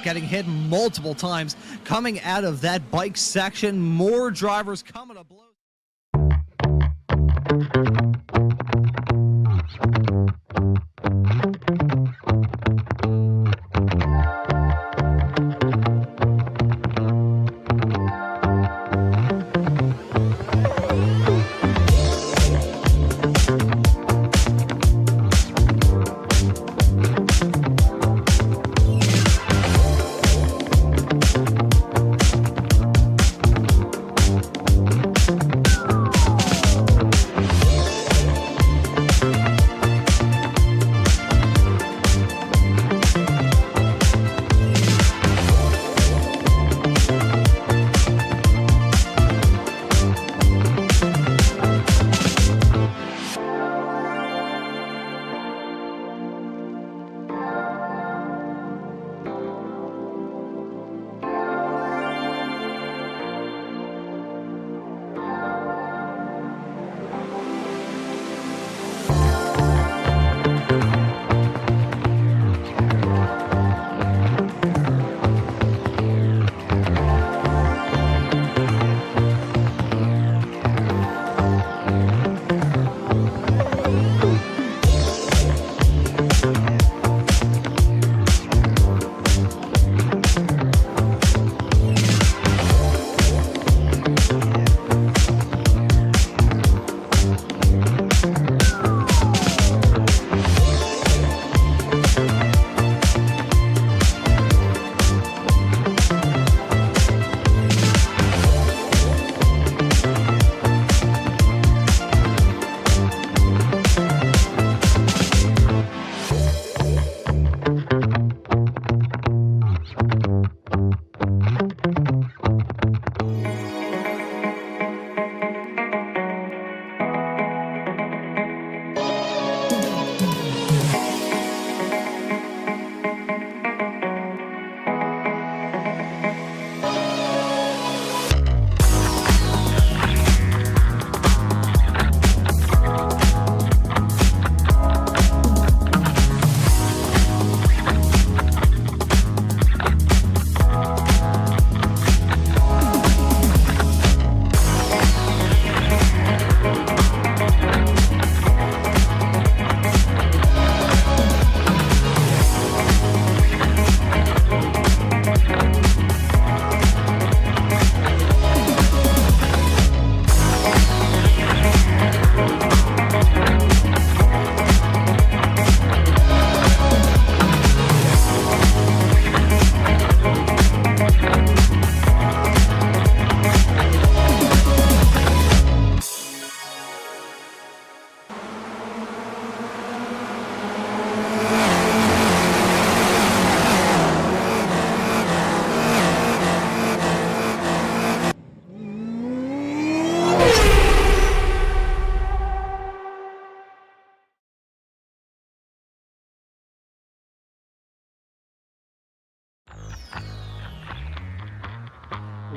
getting hit multiple times coming out of that bike section. More drivers coming to blows.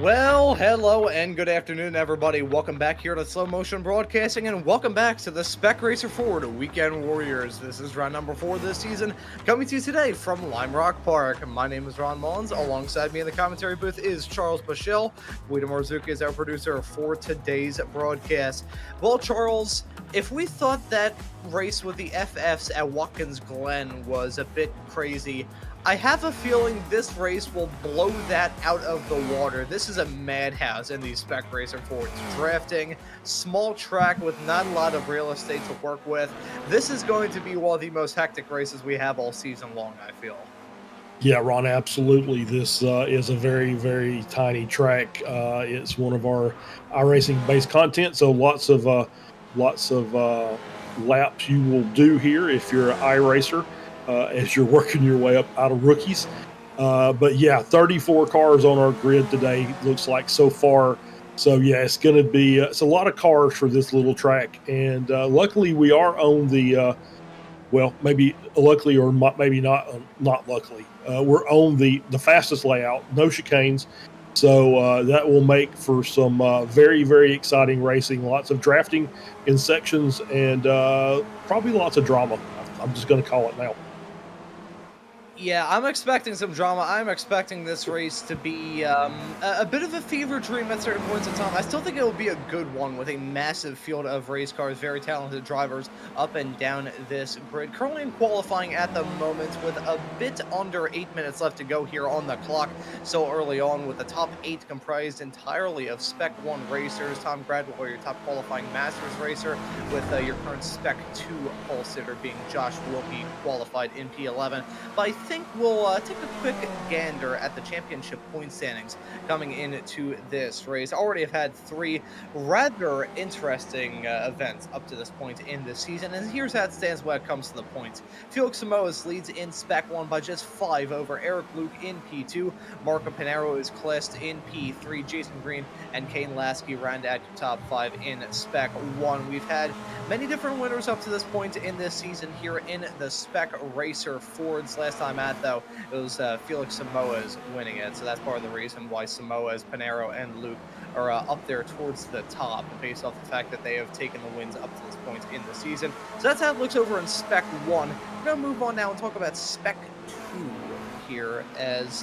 Well, hello and good afternoon, everybody. Welcome back here to Slow Motion Broadcasting, and welcome back to the Spec Racer Ford Weekend Warriors. This is round number 4 this season, coming to you today from Lime Rock Park. My name is Ron Maunz. Alongside me in the commentary booth is Charles Boshell. Guido Marzucchi is our producer for today's broadcast. Well, Charles, if we thought that race with the FFs at Watkins Glen was a bit crazy, I have a feeling this race will blow that out of the water. This is a madhouse in these Spec Racer Fords. Drafting, small track with not a lot of real estate to work with. This is going to be one of the most hectic races we have all season long, I feel. Yeah, Ron, absolutely. This is a very, very tiny track. It's one of our iRacing based content, so lots of laps you will do here if you're an iRacer. As you're working your way up out of rookies. But yeah, 34 cars on our grid today, looks like so far. So yeah, it's going to be, it's a lot of cars for this little track. And luckily we are on the, well, maybe luckily or maybe not luckily. We're on the fastest layout, no chicanes. So that will make for some very, very exciting racing, lots of drafting in sections, and probably lots of drama. I'm just going to call it now. Yeah, I'm expecting some drama. I'm expecting this race to be a bit of a fever dream at certain points in time. I still think it will be a good one with a massive field of race cars, very talented drivers up and down this grid. Currently in qualifying at the moment with a bit under 8 minutes left to go here on the clock so early on, with the top 8 comprised entirely of Spec 1 racers. Tom Gradwell, your top qualifying Masters racer, with your current Spec 2 pole sitter being Josh Wilkie, qualified in P11. But I think we'll take a quick gander at the championship point standings coming into this race. I already have had 3 rather interesting events up to this point in this season, and here's how it stands when it comes to the points. Felix Samoas leads in Spec 1 by just 5 over Eric Luke in P2. Marco Pinero is classed in P3. Jason Green and Kane Lasky round out your top 5 in Spec 1. We've had many different winners up to this point in this season here in the Spec Racer Fords. Last time out, though, it was Felix Samoas winning it, so that's part of the reason why Samoas, Pinero, and Luke are up there towards the top, based off the fact that they have taken the wins up to this point in the season. So that's how it looks over in Spec 1. We're going to move on now and talk about Spec 2 here, as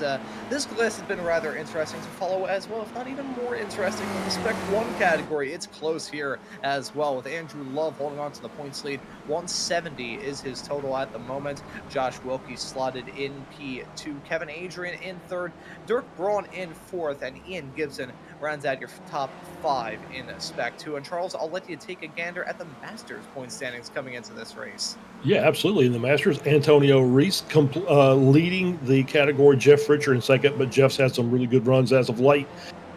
this class has been rather interesting to follow as well, if not even more interesting than the Spec 1 category. It's close here as well, with Andrew Love holding on to the points lead. 170 is his total at the moment. Josh Wilkie slotted in P2. Kevin Adrian in 3rd. Dirk Braun in 4th. And Ian Gibson rounds out your top 5 in Spec 2. And Charles, I'll let you take a gander at the Masters point standings coming into this race. Yeah, absolutely. In the Masters, Antonio Reese leading the category. Jeff Fritcher in 2nd, but Jeff's had some really good runs as of late.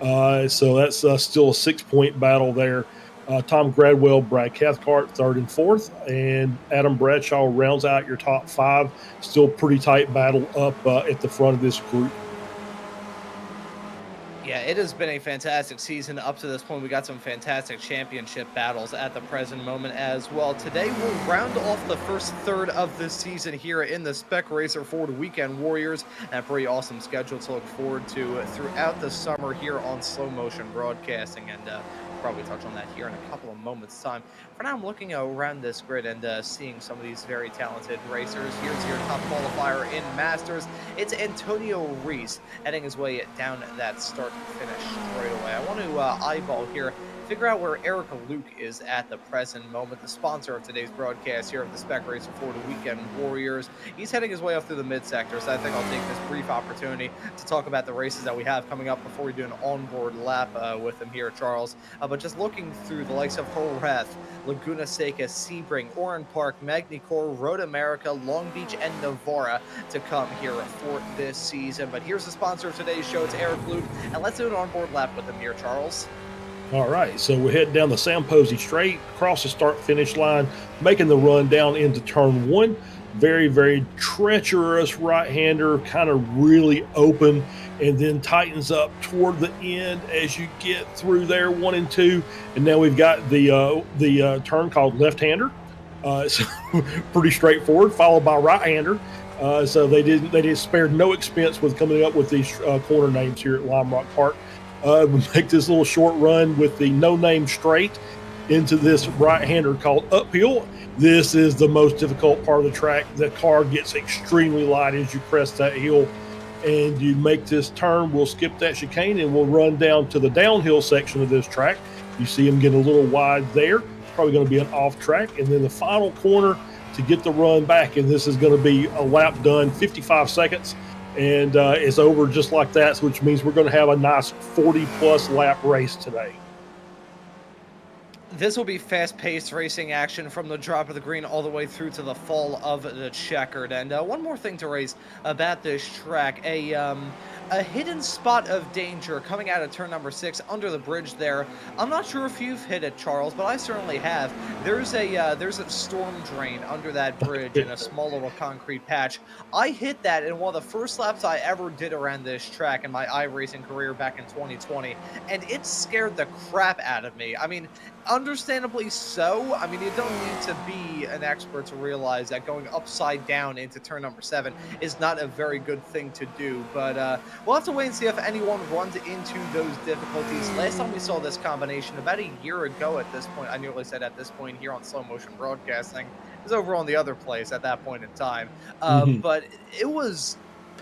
So that's still a 6-point battle there. Tom Gradwell, Brad Cathcart, 3rd and 4th, and Adam Bradshaw rounds out your top 5. Still pretty tight battle up at the front of this group. Yeah, it has been a fantastic season up to this point. We got some fantastic championship battles at the present moment as well. Today, we'll round off the first third of this season here in the Spec Racer Ford Weekend Warriors. And a pretty awesome schedule to look forward to throughout the summer here on Slow Motion Broadcasting. And probably touch on that here in a couple of moments' time. For now, I'm looking around this grid and seeing some of these very talented racers. Here's your top qualifier in Masters. It's Antonio Reese heading his way down that start-finish straightaway. I want to eyeball here, figure out where Eric Luke is at the present moment, the sponsor of today's broadcast here of the Spec Racer Ford Weekend Warriors. He's heading his way up through the mid-sector, so I think I'll take this brief opportunity to talk about the races that we have coming up before we do an onboard lap with him here, Charles. But just looking through the likes of Horeth, Laguna Seca, Sebring, Oran Park, Magny-Cours, Road America, Long Beach, and Navarra to come here for this season. But here's the sponsor of today's show. It's Eric Luke, and let's do an onboard lap with him here, Charles. All right, so we're heading down the Sam Posey straight, across the start-finish line, making the run down into turn 1. Very, very treacherous right-hander, kind of really open, and then tightens up toward the end as you get through there, 1 and 2. And now we've got the turn called left-hander. So pretty straightforward, followed by right-hander. So they spared no expense with coming up with these corner names here at Lime Rock Park. Make this little short run with the no-name straight into this right-hander called uphill. This is the most difficult part of the track. The car gets extremely light as you press that hill, and you make this turn. We'll skip that chicane and we'll run down to the downhill section of this track. You see him getting a little wide there. Probably going to be an off track, and then the final corner to get the run back, and this is going to be a lap done, 55 seconds. And it's over just like that, which means we're going to have a nice 40-plus lap race today. This will be fast-paced racing action from the drop of the green all the way through to the fall of the checkered. And one more thing to raise about this track, a hidden spot of danger coming out of turn number 6 under the bridge there. I'm not sure if you've hit it, Charles, but I certainly have. There's a storm drain under that bridge in a small little concrete patch. I hit that in one of the first laps I ever did around this track in my iRacing career back in 2020, and it scared the crap out of me. I mean, understandably so. I mean, you don't need to be an expert to realize that going upside down into turn number 7 is not a very good thing to do, but we'll have to wait and see if anyone runs into those difficulties. Last time we saw this combination about a year ago at this point, I nearly said at this point here on Slow Motion Broadcasting, was over on the other place at that point in time. Mhm. But it was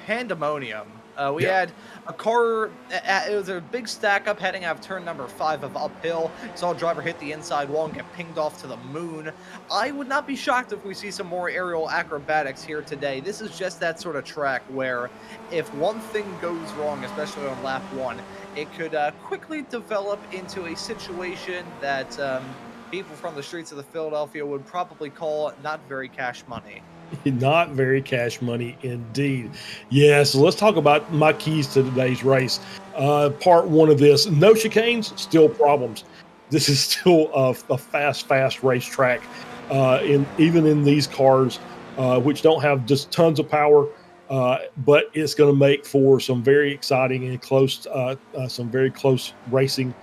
pandemonium. We Yeah. had a car, it was a big stack up heading out of turn number 5 of uphill. Saw a driver hit the inside wall and get pinged off to the moon. I would not be shocked if we see some more aerial acrobatics here today. This is just that sort of track where if one thing goes wrong, especially on lap 1, it could quickly develop into a situation that people from the streets of the Philadelphia would probably call not very cash money. Not very cash money indeed. Yeah, so let's talk about my keys to today's race. Part one of this, no chicanes, still problems. This is still a fast racetrack. Even in these cars, which don't have just tons of power, but it's going to make for some very exciting and some very close racing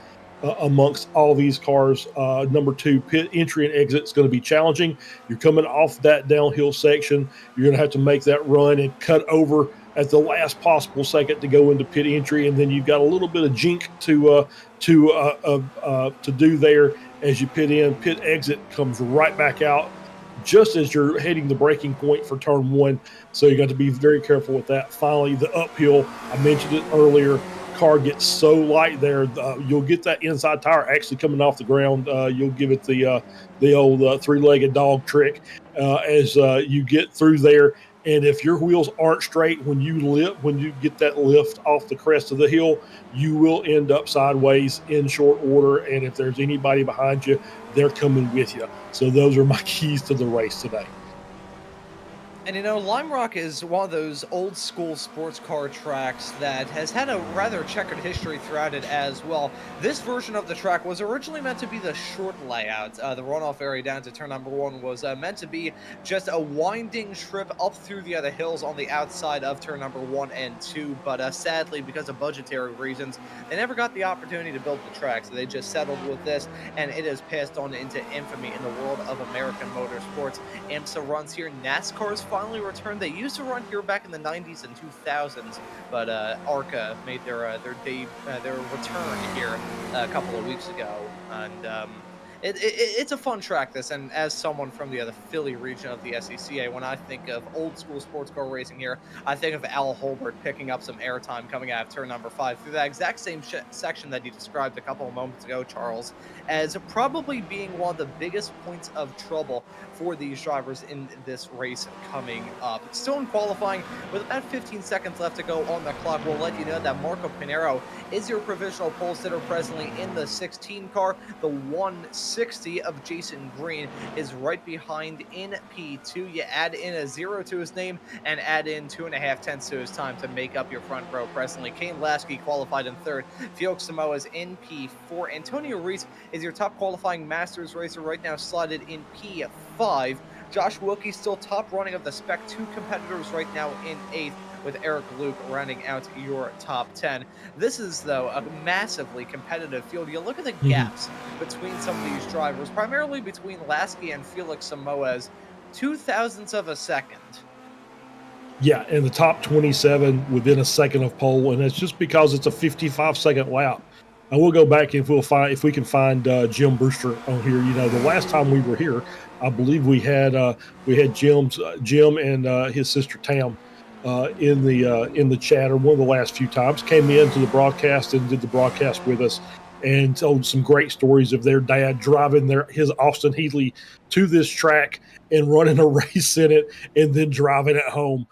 amongst all these cars. Number 2, pit entry and exit is going to be challenging. You're coming off that downhill section. You're going to have to make that run and cut over at the last possible second to go into pit entry, and then you've got a little bit of jink to do there as you pit in. Pit exit comes right back out just as you're heading the breaking point for turn 1. So you got to be very careful with that. Finally, the uphill, I mentioned it earlier, car gets so light there, you'll get that inside tire actually coming off the ground. You'll give it the old three-legged dog trick as you get through there. And if your wheels aren't straight when you get that lift off the crest of the hill, you will end up sideways in short order. And if there's anybody behind you, they're coming with you. So those are my keys to the race today. And Lime Rock is one of those old school sports car tracks that has had a rather checkered history throughout it as well. This version of the track was originally meant to be the short layout. The runoff area down to turn number 1 was meant to be just a winding strip up through the other hills on the outside of turn number 1 and 2. But sadly, because of budgetary reasons, they never got the opportunity to build the track. So they just settled with this, and it has passed on into infamy in the world of American motorsports. IMSA runs here. NASCAR's finally returned. They used to run here back in the 90s and 2000s, but ARCA made their return here a couple of weeks ago, and it's a fun track, this, and as someone from the Philly region of the SCCA, when I think of old school sports car racing here, I think of Al Holbert picking up some airtime coming out of turn number 5 through that exact same section that you described a couple of moments ago, Charles, as probably being one of the biggest points of trouble for these drivers in this race coming up. It's still in qualifying with about 15 seconds left to go on the clock. We'll let you know that Marco Pinero is your provisional pole sitter presently in the 16 car. The 160 of Jason Green is right behind in P2. You add in a 0 to his name and add in 2.5 tenths to his time to make up your front row presently. Kane Lasky qualified in 3rd. Felix Samoa's in P4. Antonio Reese is your top qualifying Masters racer right now, slotted in P5. Josh Wilkie still top running of the Spec 2 competitors right now in 8th, with Eric Luke rounding out your top 10. This is, though, a massively competitive field. You look at the gaps between some of these drivers, primarily between Lasky and Felix Samoa's 0.02 of a second. Yeah, and the top 27 within a second of pole, and it's just because it's a 55-second lap. And we'll go back if we can find Jim Brewster on here. The last time we were here, I believe we had Jim and his sister Tam in the chat, or one of the last few times, came into the broadcast and did the broadcast with us and told some great stories of their dad driving his Austin Heatley to this track and running a race in it and then driving it home.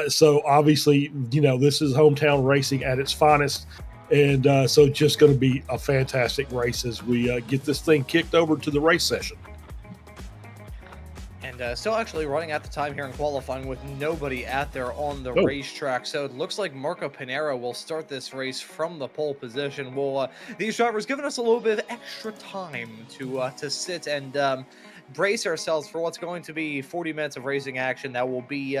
So obviously, this is hometown racing at its finest. And so just going to be a fantastic race as we get this thing kicked over to the race session. And still actually running at the time here in qualifying with nobody out there on the racetrack. So it looks like Marco Pinero will start this race from the pole position. These drivers giving us a little bit of extra time to sit and brace ourselves for what's going to be 40 minutes of racing action that will be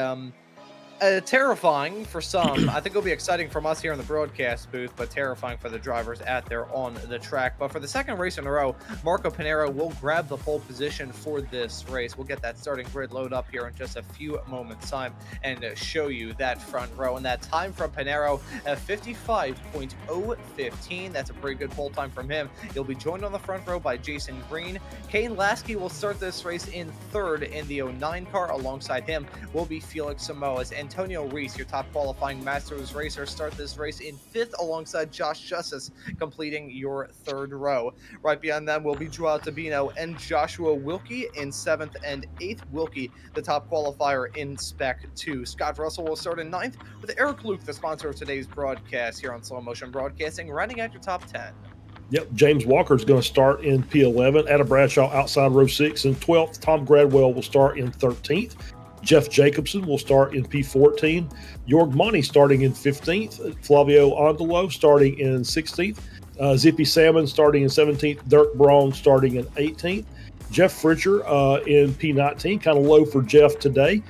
Terrifying for some. I think it'll be exciting from us here in the broadcast booth, but terrifying for the drivers out there on the track. But for the second race in a row, Marco Pinero will grab the pole position for this race. We'll get that starting grid load up here in just a few moments' time and show you that front row. And that time from Pinero at 55.015. That's a pretty good pole time from him. He'll be joined on the front row by Jason Green. Kane Lasky will start this race in third in the 09 car. Alongside him will be Felix Samoas. Antonio Reese, your top qualifying Masters racer, start this race in fifth alongside Josh Justice, completing your third row. Right behind them will be Joao Tabino and Joshua Wilkie in seventh and eighth. Wilkie, the top qualifier in Spec 2. Scott Russell will start in ninth, with Eric Luke, the sponsor of today's broadcast here on Slow Motion Broadcasting, rounding out your top 10. Yep, James Walker is going to start in P11. Adam Bradshaw outside row 6 and 12th. Tom Gradwell will start in 13th. Jeff Jacobson will start in P14. Jorg Monty starting in 15th. Flavio Ondolo starting in 16th. Zippy Salmon starting in 17th. Dirk Braun starting in 18th. Jeff Fritcher in P19. Kind of low for Jeff today.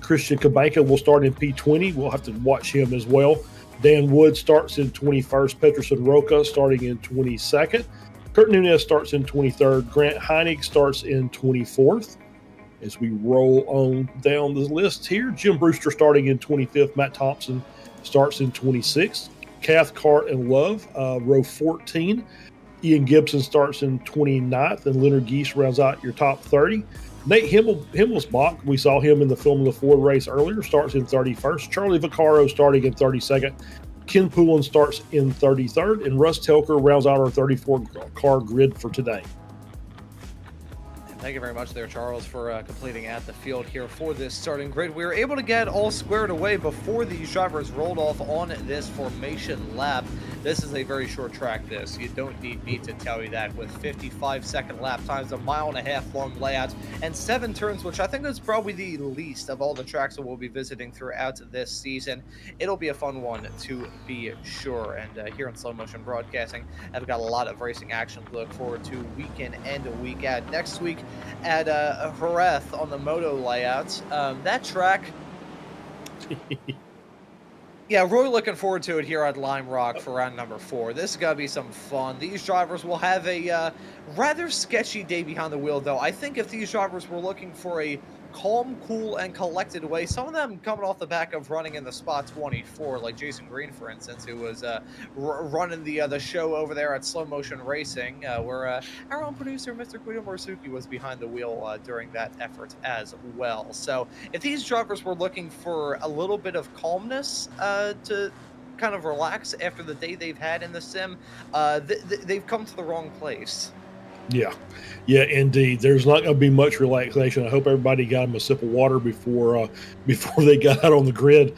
Christian Kabanka will start in P20. We'll have to watch him as well. Dan Wood starts in 21st. Peterson Roca starting in 22nd. Kurt Nunez starts in 23rd. Grant Heinig starts in 24th. As we roll on down the list here, Jim Brewster starting in 25th. Matt Thompson starts in 26th. Cathcart and Love, row 14. Ian Gibson starts in 29th, and Leonard Geese rounds out your top 30. Nate Himmelsbach, we saw him in the Formula Ford race earlier, starts in 31st. Charlie Vaccaro starting in 32nd. Ken Poulin starts in 33rd, and Russ Telker rounds out our 34-car grid for today. Thank you very much there, Charles, for completing at the field here for this starting grid. We were able to get all squared away before these drivers rolled off on this formation lap. This is a very short track, this. You don't need me to tell you that, with 55-second lap times, a 1.5 mile long layout, and 7 turns, which I think is probably the least of all the tracks that we'll be visiting throughout this season. It'll be a fun one, to be sure. And here on Slow Motion Broadcasting, I've got a lot of racing action to look forward to week in and a week out. Next week, at Jerez on the moto layouts. That track, yeah, really looking forward to it here at Lime Rock for round number 4. This is going to be some fun. These drivers will have a rather sketchy day behind the wheel, though. I think if these drivers were looking for a calm, cool, and collected way, some of them coming off the back of running in the spot 24, like Jason Green, for instance, who was running the show over there at Slow Motion Racing, where our own producer, Mr. Guido Marzucchi, was behind the wheel during that effort as well. So if these drivers were looking for a little bit of calmness to kind of relax after the day they've had in the sim, they've come to the wrong place. Yeah, indeed. There's not going to be much relaxation. I hope everybody got them a sip of water before they got out on the grid,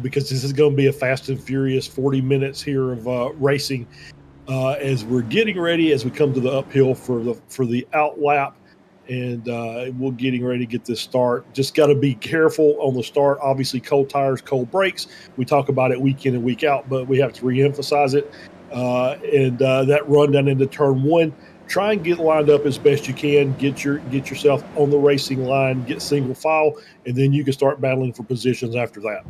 because this is going to be a fast and furious 40 minutes here of racing as we're getting ready, as we come to the uphill for the out lap, and we're getting ready to get this start. Just got to be careful on the start. Obviously, cold tires, cold brakes. We talk about it week in and week out, but we have to reemphasize it. And that run down into turn 1. Try and get lined up as best you can. Get yourself on the racing line. Get single file, and then you can start battling for positions after that.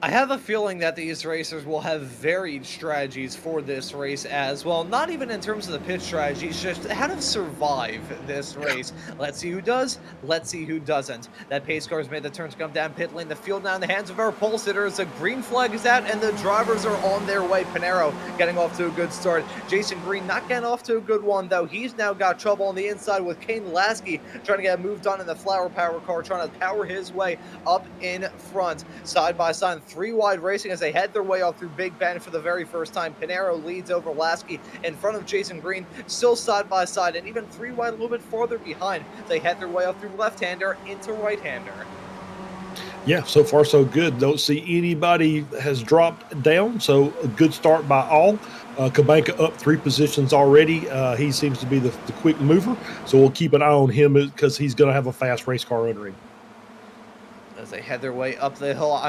I have a feeling that these racers will have varied strategies for this race as well. Not even in terms of the pit strategies, just how to survive this race. Let's see who does. Let's see who doesn't. That pace car has made the turn to come down pit lane. The field now in the hands of our pole sitters. The green flag is out, and the drivers are on their way. Pinero getting off to a good start. Jason Green not getting off to a good one, though. He's now got trouble on the inside with Kane Lasky trying to get moved on in the Flower Power car, trying to power his way up in front. Side by side, 3 wide racing as they head their way off through Big Bend for the very first time. Pinero leads over Lasky in front of Jason Green, still side by side, and even 3 wide a little bit farther behind. They head their way off through left-hander into right-hander. Yeah, so far so good. Don't see anybody has dropped down, so a good start by all. Kabanka up 3 positions already. He seems to be the quick mover, so we'll keep an eye on him because he's going to have a fast race car under him. As they head their way up the hill,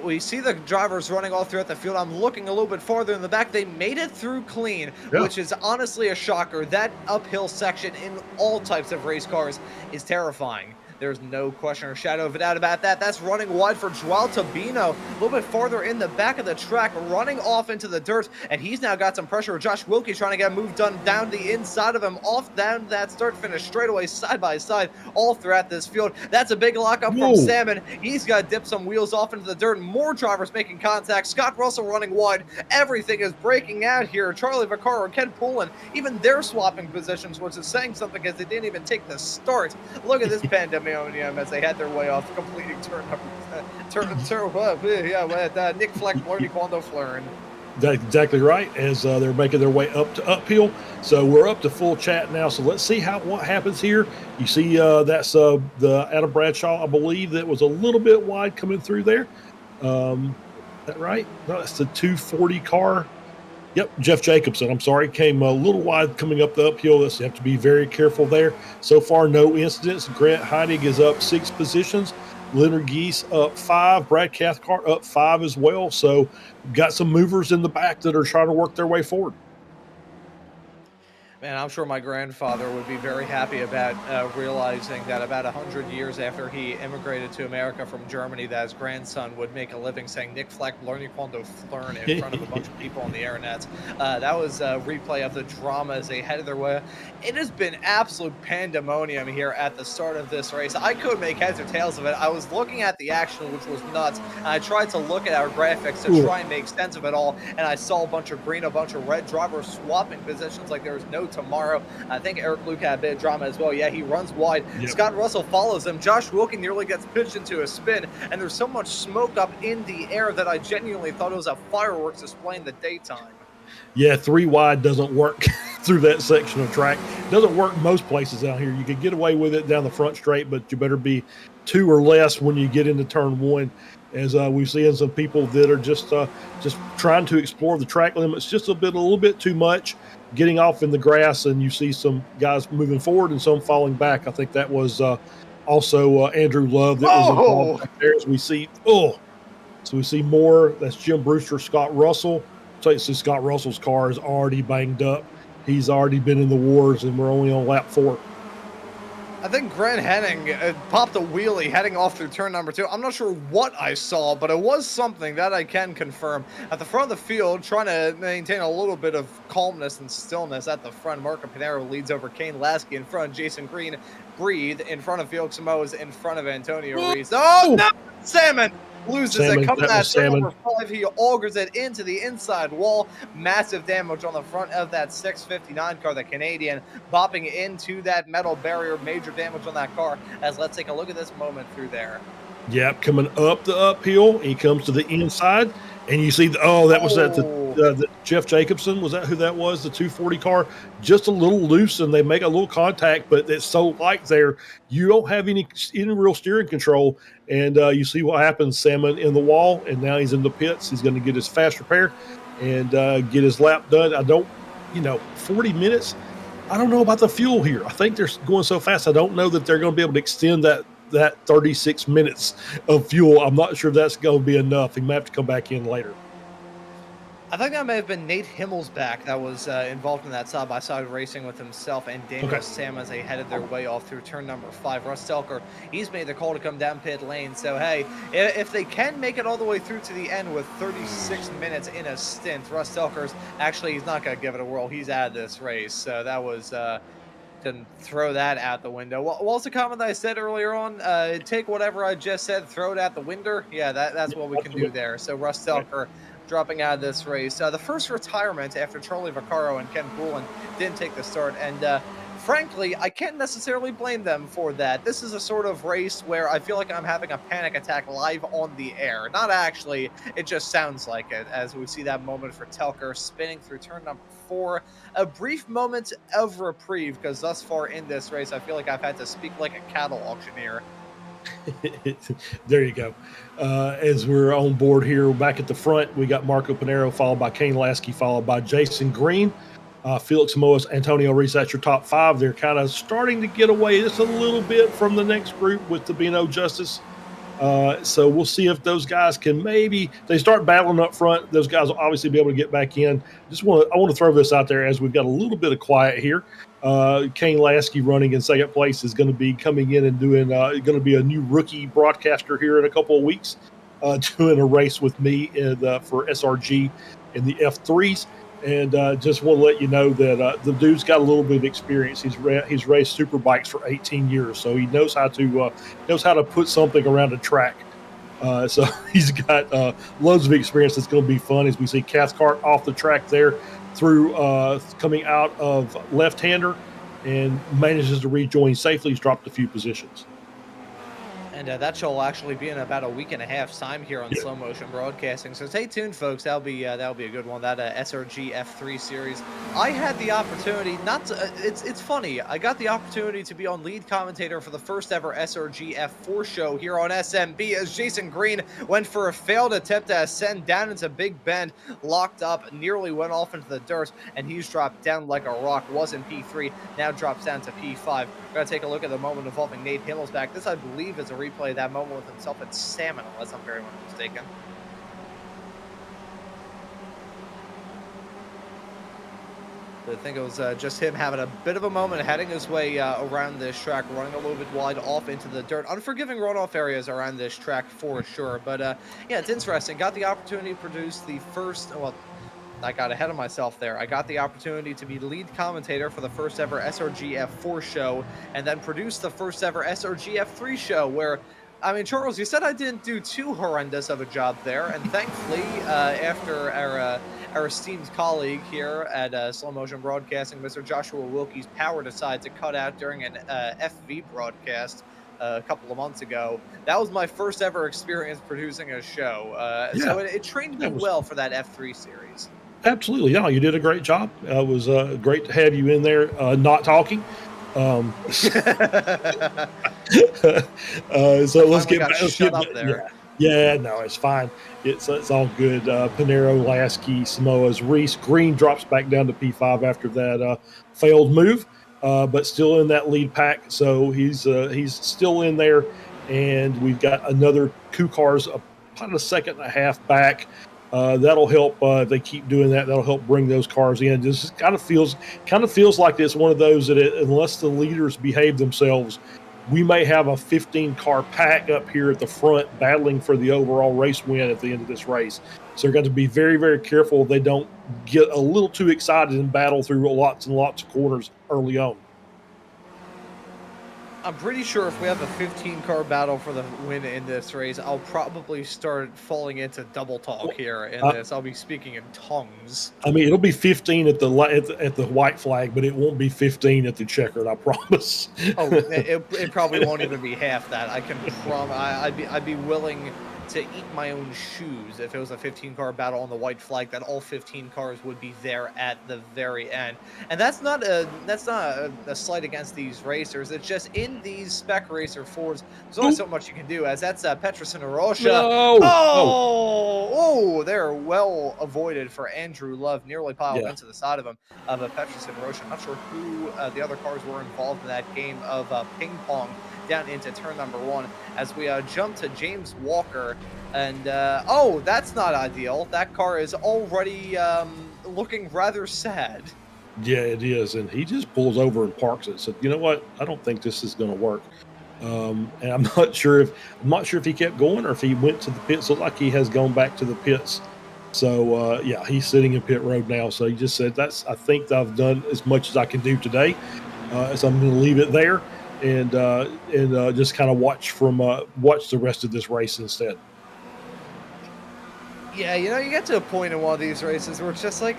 we see the drivers running all throughout the field. I'm looking a little bit farther in the back. They made it through clean, which is honestly a shocker. That uphill section in all types of race cars is terrifying. There's no question or shadow of a doubt about that. That's running wide for Joao Tabino, a little bit farther in the back of the track, running off into the dirt, and he's now got some pressure. Josh Wilkie trying to get a move done down the inside of him, off down that start-finish straightaway, side by side, all throughout this field. That's a big lockup from Salmon. He's got to dip some wheels off into the dirt. More drivers making contact. Scott Russell running wide. Everything is breaking out here. Charlie Vaccaro and Ken Poulin, even they're swapping positions, which is saying something because they didn't even take the start. Look at this pandemonium as they had their way off, completing turn number Nick Fleck, Bernie Quando Fleuren. That's exactly right, as they're making their way up to uphill. So we're up to full chat now. So let's see what happens here. You see that's the Adam Bradshaw, I believe, that was a little bit wide coming through there. Is that right? No, that's the 240 car. Yep, Jeff Jacobson, I'm sorry, came a little wide coming up the uphill. Let's have to be very careful there. So far, no incidents. Grant Heinig is up 6 positions. Leonard Geese up 5. Brad Cathcart up 5 as well. So got some movers in the back that are trying to work their way forward. Man, I'm sure my grandfather would be very happy about realizing that about 100 years after he immigrated to America from Germany, that his grandson would make a living saying Nick Fleck, Learning Quando Fleuren in front of a bunch of people on the internet. That was a replay of the drama as they headed their way. It has been absolute pandemonium here at the start of this race. I couldn't make heads or tails of it. I was looking at the action, which was nuts, and I tried to look at our graphics to try and make sense of it all, and I saw a bunch of green, a bunch of red drivers swapping positions like there was no tomorrow. I think Eric Luke had a bit of drama as well. Yeah, he runs wide. Yep. Scott Russell follows him. Josh Wilkie nearly gets pitched into a spin, and there's so much smoke up in the air that I genuinely thought it was a fireworks display in the daytime. Yeah, 3 wide doesn't work through that section of track. Doesn't work most places out here. You could get away with it down the front straight, but you better be 2 or less when you get into turn 1. As we've seen some people that are just trying to explore the track limits just a little bit too much, getting off in the grass, and you see some guys moving forward and some falling back. I think that was also Andrew Love that was involved back there. As we see, so we see more. That's Jim Brewster, Scott Russell. So you see Scott Russell's car is already banged up. He's already been in the wars, and we're only on lap 4. I think Grant Henning popped a wheelie heading off through turn number 2. I'm not sure what I saw, but it was something that I can confirm. At the front of the field, trying to maintain a little bit of calmness and stillness at the front, Marco Pinero leads over Kane Lasky in front. Jason Green, Breathe in front of Felix Samoas, in front of Antonio Reese. Oh, no! Salmon loses it. Coming out turn number 5, he augers it into the inside wall. Massive damage on the front of that 659 car, the Canadian, bopping into that metal barrier. Major damage on that car. As let's take a look at this moment through there. Yep, coming up the uphill, he comes to the inside, and you see, that was the Jeff Jacobson. Was that who that was? The 240 car, just a little loose, and they make a little contact, but it's so light there, you don't have any real steering control, and you see what happens. Salmon in the wall, and now he's in the pits. He's going to get his fast repair and get his lap done. 40 minutes. I don't know about the fuel here. I think they're going so fast. I don't know that they're going to be able to extend that 36 minutes of fuel. I'm not sure that's going to be enough. He might have to come back in later. I think that may have been Nate Himmelsbach that was involved in that side-by-side racing with himself and Daniel Sam as they headed their way off through turn number 5. Russ Telker, he's made the call to come down pit lane. So, hey, if they can make it all the way through to the end with 36 minutes in a stint, Russ Telker's actually, he's not going to give it a whirl. He's out of this race. So that was can throw that out the window. What was the comment that I said earlier on? Take whatever I just said, throw it out the window. Yeah, that's what we can do there. So Russ Telker dropping out of this race. The first retirement after Charlie Vaccaro and Ken Poulin didn't take the start. And frankly, I can't necessarily blame them for that. This is a sort of race where I feel like I'm having a panic attack live on the air. Not actually, it just sounds like it, as we see that moment for Telker spinning through turn number 4. A brief moment of reprieve, because thus far in this race, I feel like I've had to speak like a cattle auctioneer. There you go. As we're on board here, back at the front, we got Marco Pinero, followed by Kane Lasky, followed by Jason Green. Felix Samoas, Antonio Reese, that's your top 5. They're kind of starting to get away just a little bit from the next group with the Bino Justice. So we'll see if those guys can they start battling up front. Those guys will obviously be able to get back in. I want to throw this out there as we've got a little bit of quiet here. Kane Lasky running in second place is going to be coming in and doing going to be a new rookie broadcaster here in a couple of weeks, doing a race with me for SRG in the F3s. And just want to let you know that the dude's got a little bit of experience. He's raced super bikes for 18 years, so he knows how to put something around a track. So he's got loads of experience. That's going to be fun as we see Cathcart off the track there through coming out of left-hander and manages to rejoin safely. He's dropped a few positions. And that show will actually be in about a week and a half's time here on Slow Motion Broadcasting. So stay tuned, folks. That'll be a good one. That SRG F3 series. I had the opportunity it's funny. I got the opportunity to be on lead commentator for the first ever SRG F4 show here on SMB as Jason Green went for a failed attempt to ascend down into Big Bend, locked up, nearly went off into the dirt, and he's dropped down like a rock. Was in P3, now drops down to P5. We're going to take a look at the moment involving Nate Himmelsback. This, I believe, is a replay of that moment with himself and Salmon, unless I'm very much mistaken. I think it was just him having a bit of a moment, heading his way around this track, running a little bit wide off into the dirt. Unforgiving runoff areas around this track for sure. But yeah, it's interesting. Got the opportunity to produce the first, well, I got ahead of myself there. I got the opportunity to be lead commentator for the first ever SRG F4 show, and then produce the first ever SRG F3 show where, I mean, Charles, you said I didn't do too horrendous of a job there, and thankfully, after our esteemed colleague here at Slow Motion Broadcasting, Mr. Joshua Wilkie's power decided to cut out during an FV broadcast a couple of months ago. That was my first ever experience producing a show, so it trained me well for that F3 series. Absolutely. No, you did a great job. It was great to have you in there not talking. So let's get up there. Yeah, no, it's fine. It's all good. Panero, Lasky, Samoa's, Reese. Green drops back down to P5 after that failed move, but still in that lead pack. So he's still in there, and we've got another two cars about a second and a half back. That'll help. If they keep doing that, that'll help bring those cars in. Just kind of feels like it's one of those that unless the leaders behave themselves, we may have a 15-car pack up here at the front battling for the overall race win at the end of this race. So they're going to be very, very careful they don't get a little too excited and battle through lots and lots of corners early on. I'm pretty sure if we have a 15-car battle for the win in this race, I'll probably start falling into double talk here in this. I'll be speaking in tongues. I mean, it'll be 15 at the white flag, but it won't be 15 at the checkered. I promise. Oh, it probably won't even be half that. I can promise. I'd be willing to eat my own shoes if it was a 15-car battle on the white flag, that all 15 cars would be there at the very end. And that's not a slight against these racers. It's just in these Spec Racer 4s, there's only so much you can do, as that's Petrus and Arosha. No. Oh, they're well avoided for Andrew Love, nearly piled into the side of him, of Petrus and Arosha. I'm not sure who the other cars were involved in that game of ping pong down into turn number 1 as we jump to James Walker. And oh, that's not ideal. That car is already looking rather sad. Yeah, it is. And he just pulls over and parks it. So you know what? I don't think this is going to work. And I'm not sure if he kept going or if he went to the pits. Looks like he has gone back to the pits. So yeah, he's sitting in pit road now. So he just said, I think I've done as much as I can do today. So I'm going to leave it there and just kind of watch the rest of this race instead. Yeah, you know, you get to a point in one of these races where it's just like,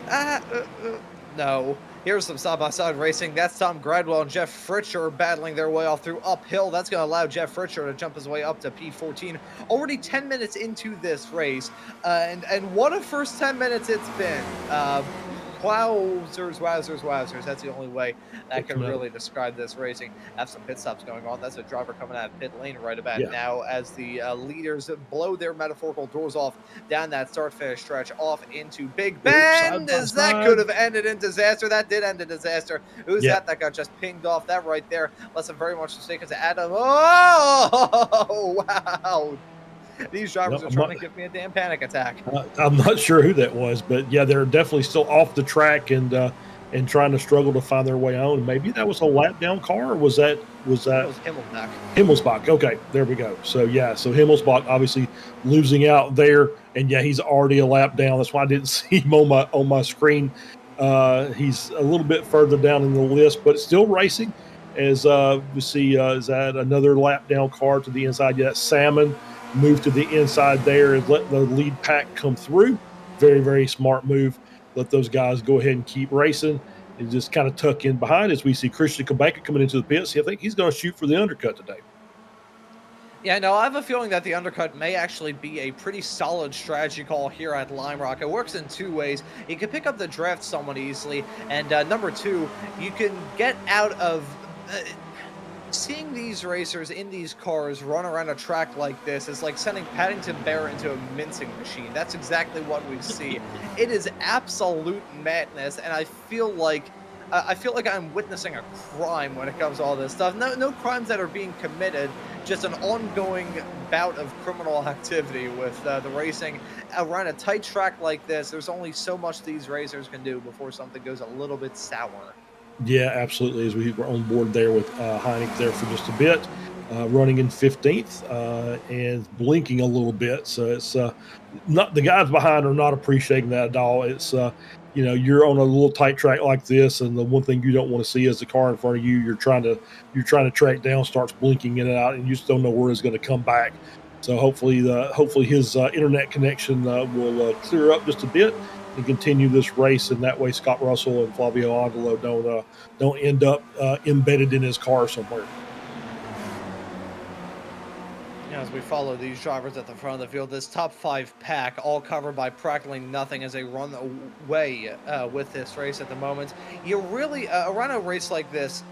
no. Here's some side-by-side racing. That's Tom Gradwell and Jeff Fritcher battling their way off through uphill. That's going to allow Jeff Fritcher to jump his way up to P14. Already 10 minutes into this race, and what a first 10 minutes it's been. Wowzers. That's the only way that can really describe this racing. Have some pit stops going on. That's a driver coming out of pit lane right about now as the leaders blow their metaphorical doors off down that start-finish stretch off into Big Bend. That could have ended in disaster. That did end in disaster. Who's that got just pinged off? That right there. Unless I'm very much mistaken to Adam. Oh, wow. These drivers are trying to give me a damn panic attack. I'm not sure who that was, but yeah, they're definitely still off the track, and and trying to struggle to find their way on. Maybe that was a lap down car, or was that It was Himmelbach. Himmelsbach? Okay, there we go. So yeah, so Himmelsbach obviously losing out there, and yeah, he's already a lap down. That's why I didn't see him on my screen. He's a little bit further down in the list, but still racing. As we see, is that another lap down car to the inside? Yeah, Salmon moved to the inside there and let the lead pack come through. Very, very smart move. Let those guys go ahead and keep racing and just kind of tuck in behind as we see Christian Kabaka coming into the pits. I think he's going to shoot for the undercut today. Yeah, no, I have a feeling that the undercut may actually be a pretty solid strategy call here at Lime Rock. It works in two ways. You can pick up the draft somewhat easily, and number two, you can get out of... seeing these racers in these cars run around a track like this is like sending Paddington Bear into a mincing machine. That's exactly what we see. It is absolute madness, and I feel like I'm witnessing a crime when it comes to all this stuff. No crimes that are being committed, just an ongoing bout of criminal activity with the racing around a tight track like this. There's only so much these racers can do before something goes a little bit sour. Yeah, absolutely. As we were on board there with Heineck there for just a bit, running in 15th and blinking a little bit. So it's not, the guys behind are not appreciating that at all. It's you're on a little tight track like this, and the one thing you don't want to see is the car in front of you. You're trying to track down, starts blinking in and out, and you just don't know where it's going to come back. So hopefully his internet connection will clear up just a bit and continue this race, and that way Scott Russell and Flavio Angelo don't end up embedded in his car somewhere. As we follow these drivers at the front of the field, this top five pack all covered by practically nothing as they run away with this race at the moment. You really, around a race like this,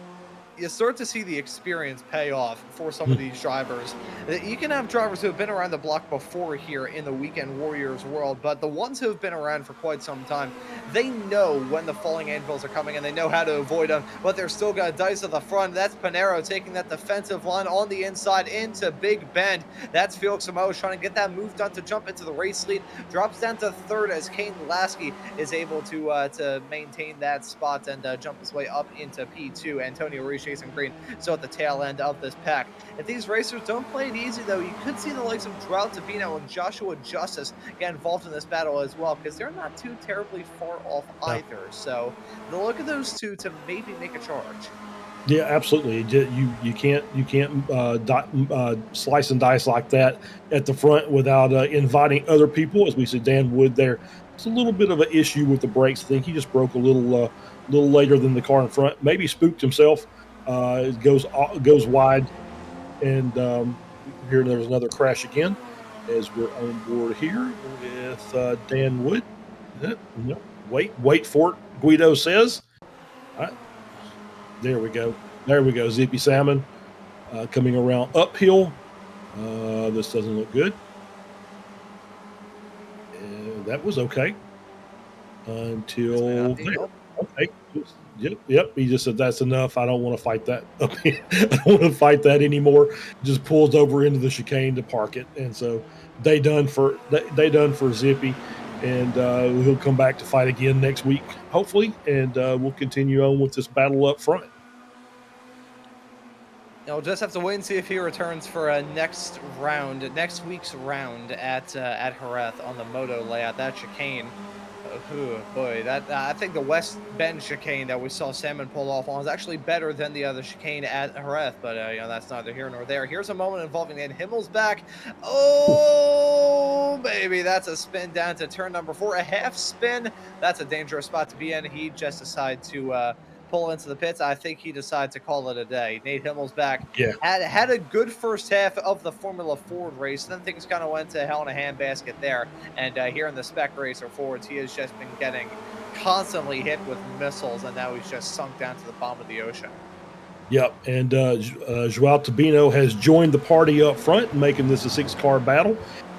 you start to see the experience pay off for some of these drivers. You can have drivers who have been around the block before here in the Weekend Warriors world, but the ones who have been around for quite some time, they know when the falling anvils are coming and they know how to avoid them, but they're still got dice at the front. That's Panero taking that defensive line on the inside into Big Bend. That's Felix Samoa trying to get that move done to jump into the race lead. Drops down to third as Kane Lasky is able to maintain that spot and jump his way up into P2. Antonio Reese chasing green, so at the tail end of this pack. If these racers don't play it easy, though, you could see the likes of Drought Tabino and Joshua Justice get involved in this battle as well, because they're not too terribly far off either. So the look at those two to maybe make a charge. Yeah, absolutely. You can't slice and dice like that at the front without inviting other people. As we said, Dan Wood there. It's a little bit of an issue with the brakes. I think he just broke a little later than the car in front. Maybe spooked himself. It goes wide, and here there's another crash again as we're on board here with Dan Wood. No, wait for it, Guido says. All right. There we go. Zippy Salmon coming around uphill. This doesn't look good. That was okay until there. Okay. Yep. He just said that's enough. I don't want to fight that. I don't want to fight that anymore. Just pulls over into the chicane to park it, and so they done for Zippy, and he'll come back to fight again next week, hopefully, and we'll continue on with this battle up front. Now we'll just have to wait and see if he returns for next week's round at Jerez on the moto layout. That chicane. Oh boy, I think the West Bend chicane that we saw Salmon pull off on is actually better than the other chicane at Jerez, but that's neither here nor there. Here's a moment involving Nate Himmelsbach. Oh baby, that's a spin down to turn number 4, a half spin. That's a dangerous spot to be in. He just decided to pull into the pits. I think he decided to call it a day. Nate Himmelsbach had a good first half of the Formula Ford race. Then things kind of went to hell in a handbasket there. And here in the Spec Racer Fords, he has just been getting constantly hit with missiles, and now he's just sunk down to the bottom of the ocean. Yep, and Joao Tabino has joined the party up front, making this a 6-car battle.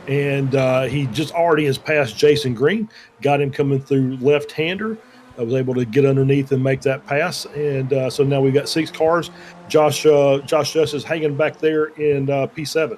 And he just already has passed Jason Green, got him coming through left-hander. I was able to get underneath and make that pass, and so now we've got 6 cars. Josh Justice hanging back there in P7.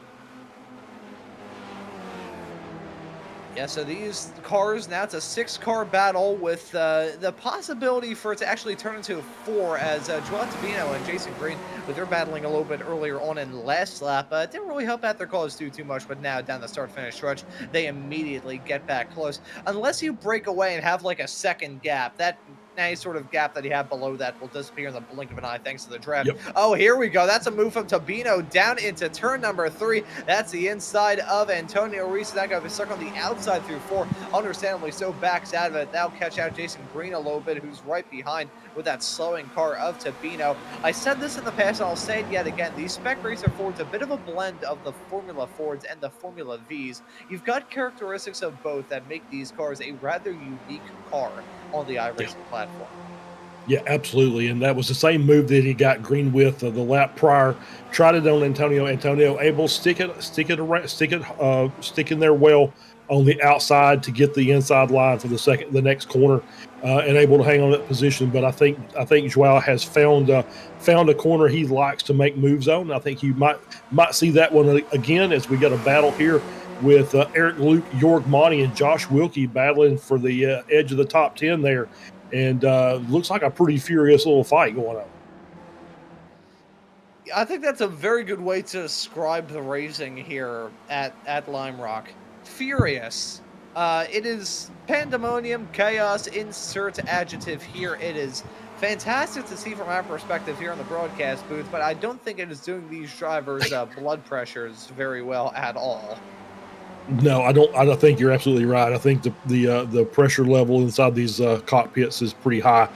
Yeah, so these cars, now it's a 6-car battle with the possibility for it to actually turn into 4 as Joel Tabino and Jason Green, with their battling a little bit earlier on in the last lap, didn't really help out their cause too much, but now down the start-finish stretch, they immediately get back close. Unless you break away and have like a second gap, that any sort of gap that you have below that will disappear in the blink of an eye thanks to the draft. Yep. Oh, here we go. That's a move from Tabino down into turn number 3. That's the inside of Antonio Reese. That guy was stuck on the outside through 4. Understandably so, backs out of it. That'll catch out Jason Green a little bit, who's right behind with that slowing car of Tabino. I said this in the past, and I'll say it yet again. These Spec Racer Fords, a bit of a blend of the Formula Fords and the Formula Vs. You've got characteristics of both that make these cars a rather unique car on the iRacing platform. Yeah, absolutely. And that was the same move that he got Green with the lap prior. Tried it on Antonio. Antonio able to stick in there well on the outside to get the inside line for the next corner, and able to hang on that position. But I think Joao has found a corner he likes to make moves on. I think you might see that one again as we got a battle here with Eric Luke, Jorg Monty, and Josh Wilkie battling for the edge of the top 10 there. And looks like a pretty furious little fight going on. I think that's a very good way to describe the racing here at Lime Rock. Furious. It is pandemonium, chaos, insert adjective here. It is fantastic to see from our perspective here on the broadcast booth, but I don't think it is doing these drivers' blood pressures very well at all. No, I don't think you're absolutely right. I think the pressure level inside these cockpits is pretty high,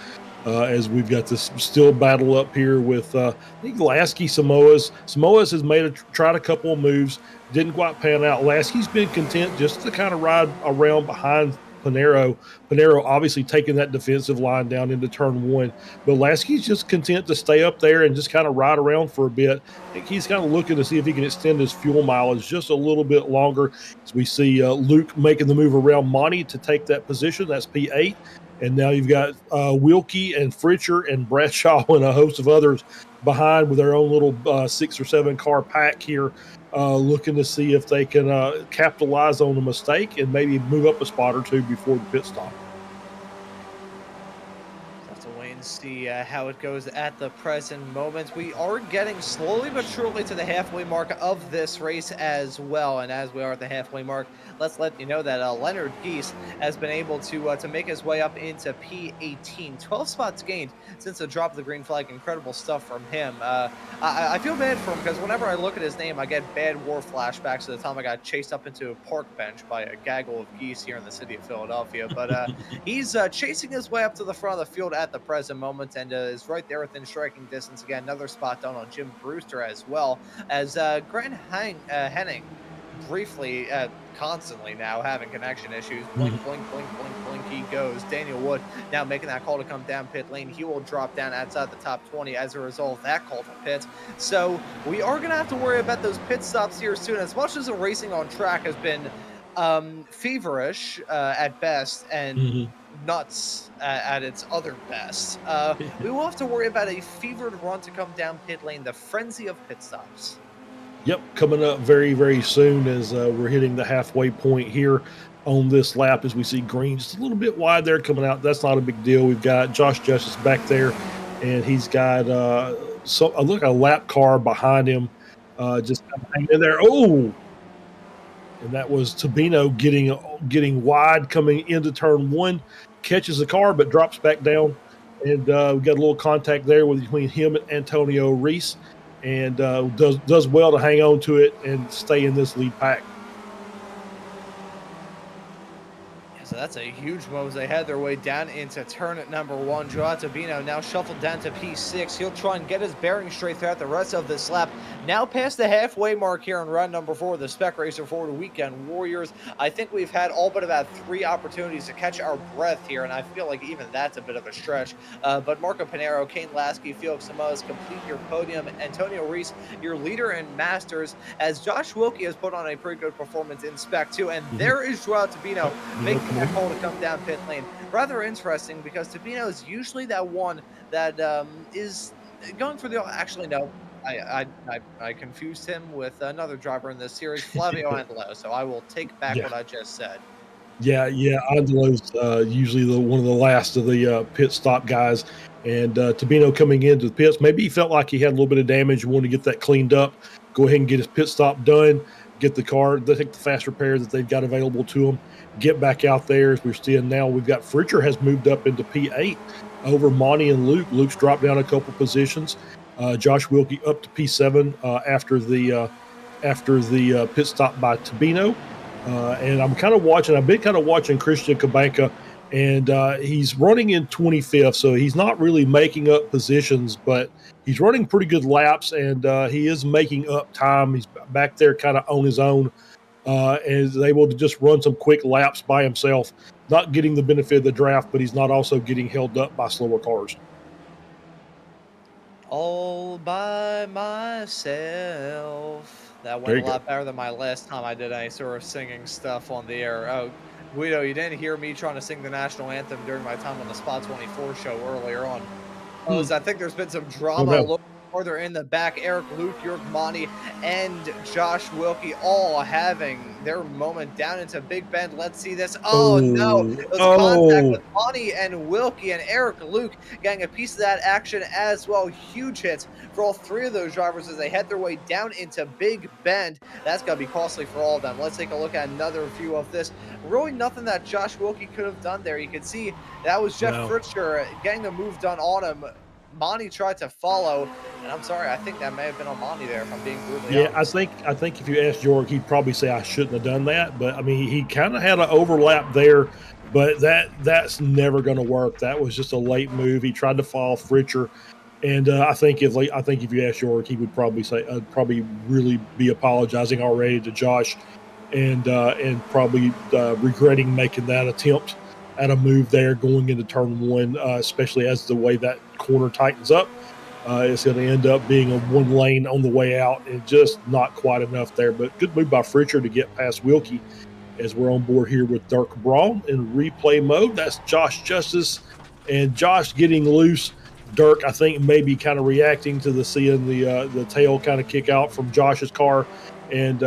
as we've got this still battle up here with I think Lasky Samoas. Samoas has tried a couple of moves, didn't quite pan out. Lasky's been content just to kind of ride around behind Panero. Panero obviously taking that defensive line down into turn 1, but Lasky's just content to stay up there and just kind of ride around for a bit. I think he's kind of looking to see if he can extend his fuel mileage just a little bit longer. As we see Luke making the move around Monty to take that position. That's P8. And now you've got Wilkie and Fritcher and Bradshaw and a host of others behind with their own little 6 or 7 car pack here, looking to see if they can capitalize on the mistake and maybe move up a spot or 2 before the pit stop. Have to wait and see how it goes at the present moment. We are getting slowly but surely to the halfway mark of this race as well. And as we are at the halfway mark, let's let you know that Leonard Geese has been able to make his way up into P18. 12 spots gained since the drop of the green flag. Incredible stuff from him. I feel bad for him because whenever I look at his name, I get bad war flashbacks to the time I got chased up into a park bench by a gaggle of geese here in the city of Philadelphia. But he's chasing his way up to the front of the field at the present moment and is right there within striking distance. Again, another spot down on Jim Brewster as well as Grant Henning briefly, constantly now having connection issues. Blink, blink, blink, blink, blink, he goes. Daniel Wood now making that call to come down pit lane. He will drop down outside the top 20 as a result of that call to pit. So we are going to have to worry about those pit stops here soon. As much as the racing on track has been feverish at best and nuts at its other best, we will have to worry about a fevered run to come down pit lane, the frenzy of pit stops. Yep, coming up very, very soon as we're hitting the halfway point here on this lap as we see Green just a little bit wide there coming out. That's not a big deal. We've got Josh Justice back there, and he's got a lap car behind him just kind of hanging in there. Oh! And that was Tabino getting wide coming into turn 1, catches the car but drops back down. And we got a little contact there between him and Antonio Reese. And does well to hang on to it and stay in this lead pack. So that's a huge move as they head their way down into turn number 1. Joao Tabino now shuffled down to P6. He'll try and get his bearings straight throughout the rest of this lap. Now past the halfway mark here in round number 4, the Spec Racer Forward Weekend Warriors. I think we've had all but about 3 opportunities to catch our breath here, and I feel like even that's a bit of a stretch. But Marco Panero, Kane Lasky, Felix Samoas complete your podium. Antonio Reese, your leader in Masters, as Josh Wilkie has put on a pretty good performance in Spec 2. And there is Joao Tabino making that call to come down pit lane. Rather interesting because Tabino is usually that one that is going for the... Actually, no. I confused him with another driver in this series, Flavio Angelo, so I will take back what I just said. Yeah, Angelo's usually one of the last of the pit stop guys, and Tabino coming into the pits, maybe he felt like he had a little bit of damage, wanted to get that cleaned up, go ahead and get his pit stop done, get the car, they take the fast repair that they've got available to him, get back out there. As we're seeing now, we've got Fritcher has moved up into P8 over Monty and Luke. Luke's dropped down a couple positions. Josh Wilkie up to P7 after the pit stop by Tabino. And I'm kind of watching. I've been kind of watching Christian Cabanca, and he's running in 25th, so he's not really making up positions, but he's running pretty good laps, and he is making up time. He's back there kind of on his own, and is able to just run some quick laps by himself, not getting the benefit of the draft, but he's not also getting held up by slower cars. All by myself. That went a lot better than my last time I did any sort of singing stuff on the air. Oh, Guido, you didn't hear me trying to sing the national anthem during my time on the Spot 24 show earlier on. I think there's been some drama a little farther in the back. Eric, Luke, York, Monty, and Josh Wilkie all having their moment down into Big Bend. Let's see this. Oh, no. It was contact with Monty and Wilkie, and Eric Luke getting a piece of that action as well. Huge hits for all three of those drivers as they head their way down into Big Bend. That's going to be costly for all of them. Let's take a look at another view of this. Really nothing that Josh Wilkie could have done there. You can see that was Jeff Fritcher getting the move done on him. Monty tried to follow, and I'm sorry, I think that may have been on Monty there, if I'm being brutally honest. I think if you asked York, he'd probably say I shouldn't have done that. But I mean, he kind of had an overlap there, but that's never going to work. That was just a late move. He tried to follow Fritcher, and I think if you asked York, he would probably say probably really be apologizing already to Josh, and probably regretting making that attempt at a move there going into turn one, especially as the way that corner tightens up. It's going to end up being a one lane on the way out and just not quite enough there. But good move by Fritcher to get past Wilkie as we're on board here with Dirk Braun in replay mode. That's Josh Justice, and Josh getting loose. Dirk, I think, maybe kind of reacting to seeing the tail kind of kick out from Josh's car, and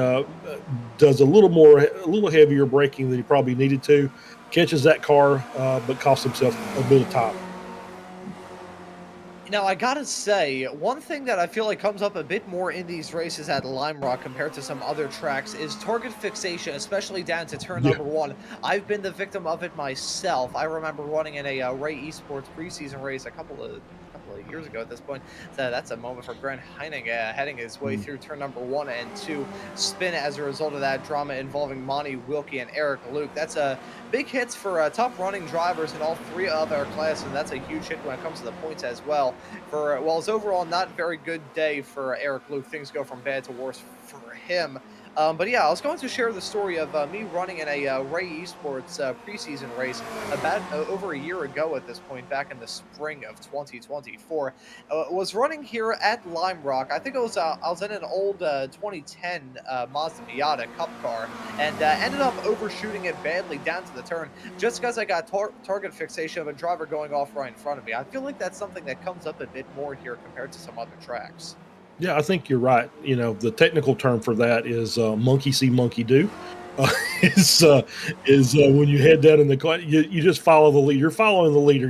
does a little heavier braking than he probably needed to. Catches that car, but costs himself a bit of time. Now, I gotta say, one thing that I feel like comes up a bit more in these races at Lime Rock compared to some other tracks is target fixation, especially down to turn number one. I've been the victim of it myself. I remember running in a Ray Esports preseason race a couple of years ago at this point. So that's a moment for Grant Heining heading his way through turn number 1 and 2. Spin as a result of that drama involving Monty, Wilkie, and Eric Luke. That's a big hits for top running drivers in all three of our classes, and that's a huge hit when it comes to the points as well. Well, it's overall not a very good day for Eric Luke. Things go from bad to worse for him. But yeah, I was going to share the story of me running in a Ray Esports preseason race about over a year ago at this point, back in the spring of 2024. Was running here at Lime Rock. I think it was I was in an old 2010 Mazda Miata Cup car, and ended up overshooting it badly down to the turn just because I got target fixation of a driver going off right in front of me. I feel like that's something that comes up a bit more here compared to some other tracks. Yeah, I think you're right. You know, the technical term for that is monkey see, monkey do. Is when you head down in the car, you just follow the lead. You're following the leader.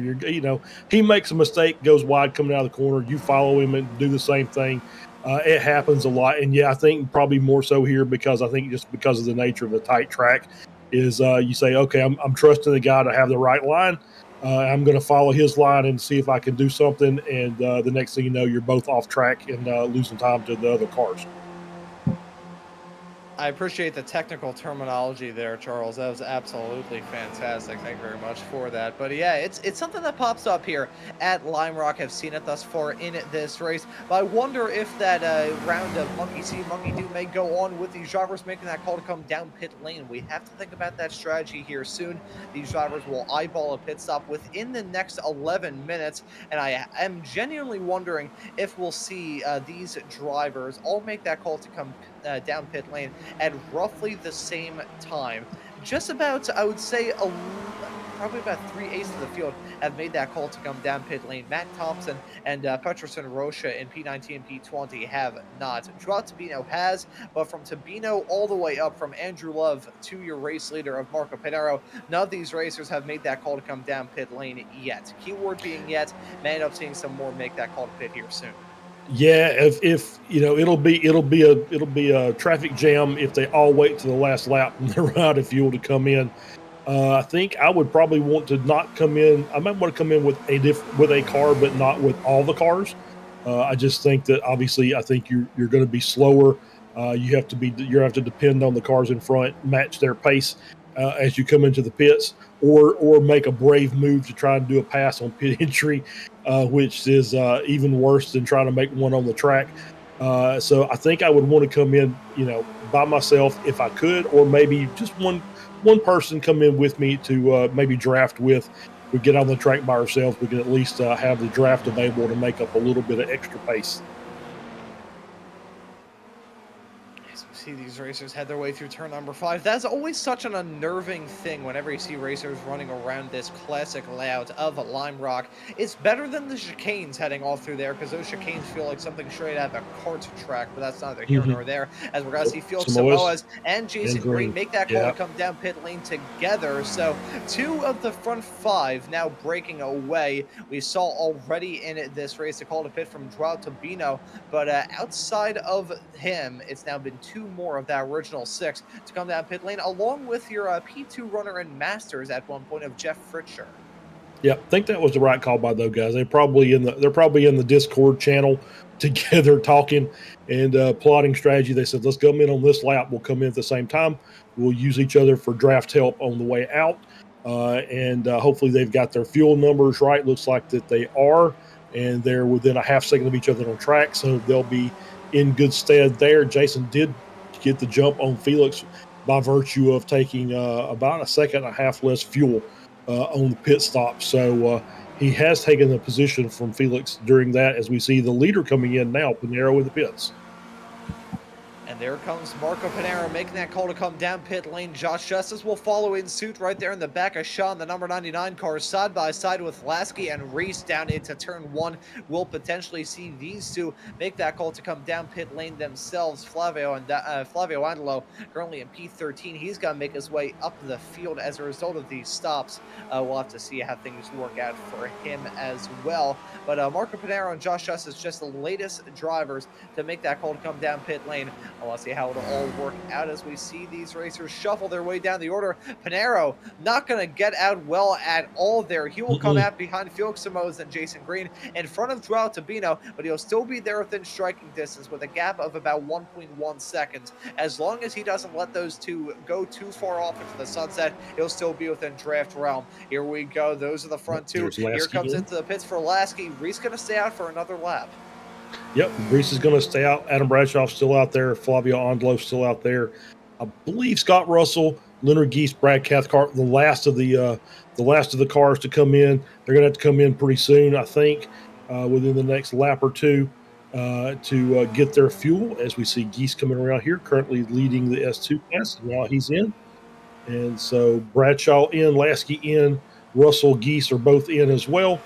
He makes a mistake, goes wide coming out of the corner. You follow him and do the same thing. It happens a lot. And yeah, I think probably more so here because I think just because of the nature of the tight track is you say, okay, I'm trusting the guy to have the right line. I'm going to follow his line and see if I can do something. And the next thing you know, you're both off track and losing time to the other cars. I appreciate the technical terminology there, Charles. That was absolutely fantastic. Thank you very much for that. But yeah, it's something that pops up here at Lime Rock. I've seen it thus far in this race. But I wonder if that round of monkey see, monkey do may go on with these drivers making that call to come down pit lane. We have to think about that strategy here soon. These drivers will eyeball a pit stop within the next 11 minutes. And I am genuinely wondering if we'll see these drivers all make that call to come down pit lane at roughly the same time. Just about, I would say, probably about 3/8 of the field have made that call to come down pit lane. Matt Thompson and Peterson Rocha in P19 and P20 have not. Joao Tabino has, but from Tabino all the way up from Andrew Love to your race leader of Marco Pinero, none of these racers have made that call to come down pit lane yet. Keyword being yet. May end up seeing some more make that call to pit here soon. Yeah, if you know, it'll be a traffic jam if they all wait to the last lap and they're out of fuel to come in. I think I would probably want to not come in. I might want to come in with a car, but not with all the cars. I just think that obviously, I think you're going to be slower. You have to depend on the cars in front, match their pace as you come into the pits, or make a brave move to try and do a pass on pit entry, which is even worse than trying to make one on the track. So I think I would want to come in, by myself if I could, or maybe just one person come in with me to maybe draft with. We get on the track by ourselves, we can at least have the draft available to make up a little bit of extra pace. See these racers head their way through turn number 5. That's always such an unnerving thing whenever you see racers running around this classic layout of Lime Rock. It's better than the chicanes heading off through there, because those chicanes feel like something straight out of a kart track, but that's neither here nor there, as we're going to see Felix Samoas and Jason Green make that call to come down pit lane together. So 2 of the front 5 now breaking away. We saw already in this race a call to pit from Joao Tabino, but outside of him, it's now been 2 more of that original 6 to come down pit lane, along with your P2 runner and Masters at one point of Jeff Fritcher. Yeah, I think that was the right call by those guys. They're probably in the Discord channel together talking and plotting strategy. They said, let's come in on this lap. We'll come in at the same time. We'll use each other for draft help on the way out. And hopefully they've got their fuel numbers right. Looks like that they are. And they're within a half second of each other on track. So they'll be in good stead there. Jason did get the jump on Felix by virtue of taking about a second and a half less fuel on the pit stop. So he has taken the position from Felix during that, as we see the leader coming in now, Pinero in the pits. And there comes Marco Pinero making that call to come down pit lane. Josh Justice will follow in suit right there in the back of Sean, the number 99 car, side by side with Lasky and Reese down into turn 1. We'll potentially see these 2 make that call to come down pit lane themselves. Flavio Angelo, currently in P13, he's got to make his way up the field as a result of these stops. We'll have to see how things work out for him as well. But Marco Pinero and Josh Justice, just the latest drivers to make that call to come down pit lane. I want to see how it'll all work out as we see these racers shuffle their way down the order. Pinero not going to get out well at all there. He will come out behind Felix Samoas and Jason Green in front of Joao Tabino, but he'll still be there within striking distance with a gap of about 1.1 seconds. As long as he doesn't let those 2 go too far off into the sunset, he'll still be within draft realm. Here we go. Those are the front 2. Here comes into the pits for Lasky. Reese going to stay out for another lap. Yep, Reese is going to stay out. Adam Bradshaw's still out there. Flavio Andlo's still out there. I believe Scott Russell, Leonard Geese, Brad Cathcart, the last of the cars to come in. They're going to have to come in pretty soon, I think, within the next lap or 2 to get their fuel. As we see Geese coming around here, currently leading the S2 class. Now he's in, and so Bradshaw in, Lasky in, Russell, Geese are both in as well.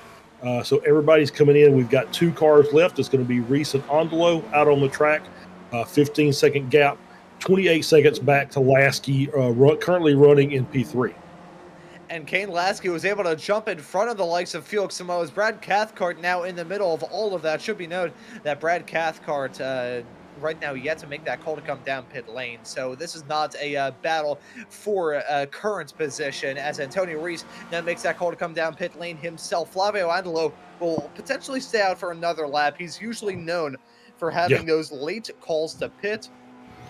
So everybody's coming in. We've got 2 cars left. It's going to be Reese and Andelo out on the track. 15-second gap, 28 seconds back to Lasky, currently running in P3. And Kane Lasky was able to jump in front of the likes of Felix Samoas. Brad Cathcart now in the middle of all of that. Should be noted that Brad Cathcart right now yet to make that call to come down pit lane. So this is not a battle for current position, as Antonio Reese now makes that call to come down pit lane himself. Flavio Angelo will potentially stay out for another lap. He's usually known for having those late calls to pit.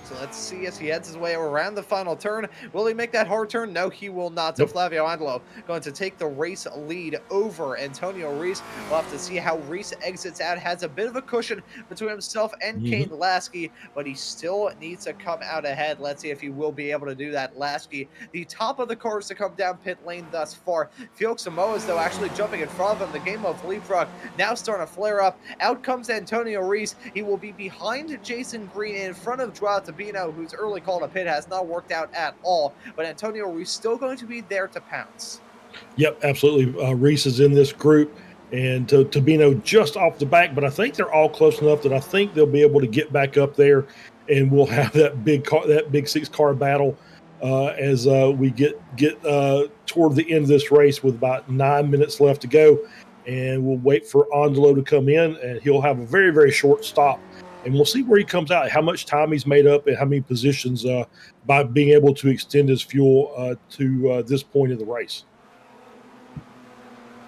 So let's see as he heads his way around the final turn. Will he make that hard turn? No, he will not. So Flavio Angelo going to take the race lead over Antonio Reese. We'll have to see how Reese exits out. Has a bit of a cushion between himself and Kane Lasky, but he still needs to come out ahead. Let's see if he will be able to do that. Lasky, the top of the cars to come down pit lane thus far. Felix Samoas, though, actually jumping in front of him. The game of leapfrog now starting to flare up. Out comes Antonio Reese. He will be behind Jason Green, in front of Joao Tabino, whose early call to pit has not worked out at all. But Antonio Reese still going to be there to pounce. Yep, absolutely. Reese is in this group, and Tabino just off the back, but I think they're all close enough that I think they'll be able to get back up there, and we'll have that big 6-car battle as we get toward the end of this race with about 9 minutes left to go, and we'll wait for Angelo to come in, and he'll have a very, very short stop, and we'll see where he comes out, how much time he's made up, and how many positions by being able to extend his fuel to this point in the race.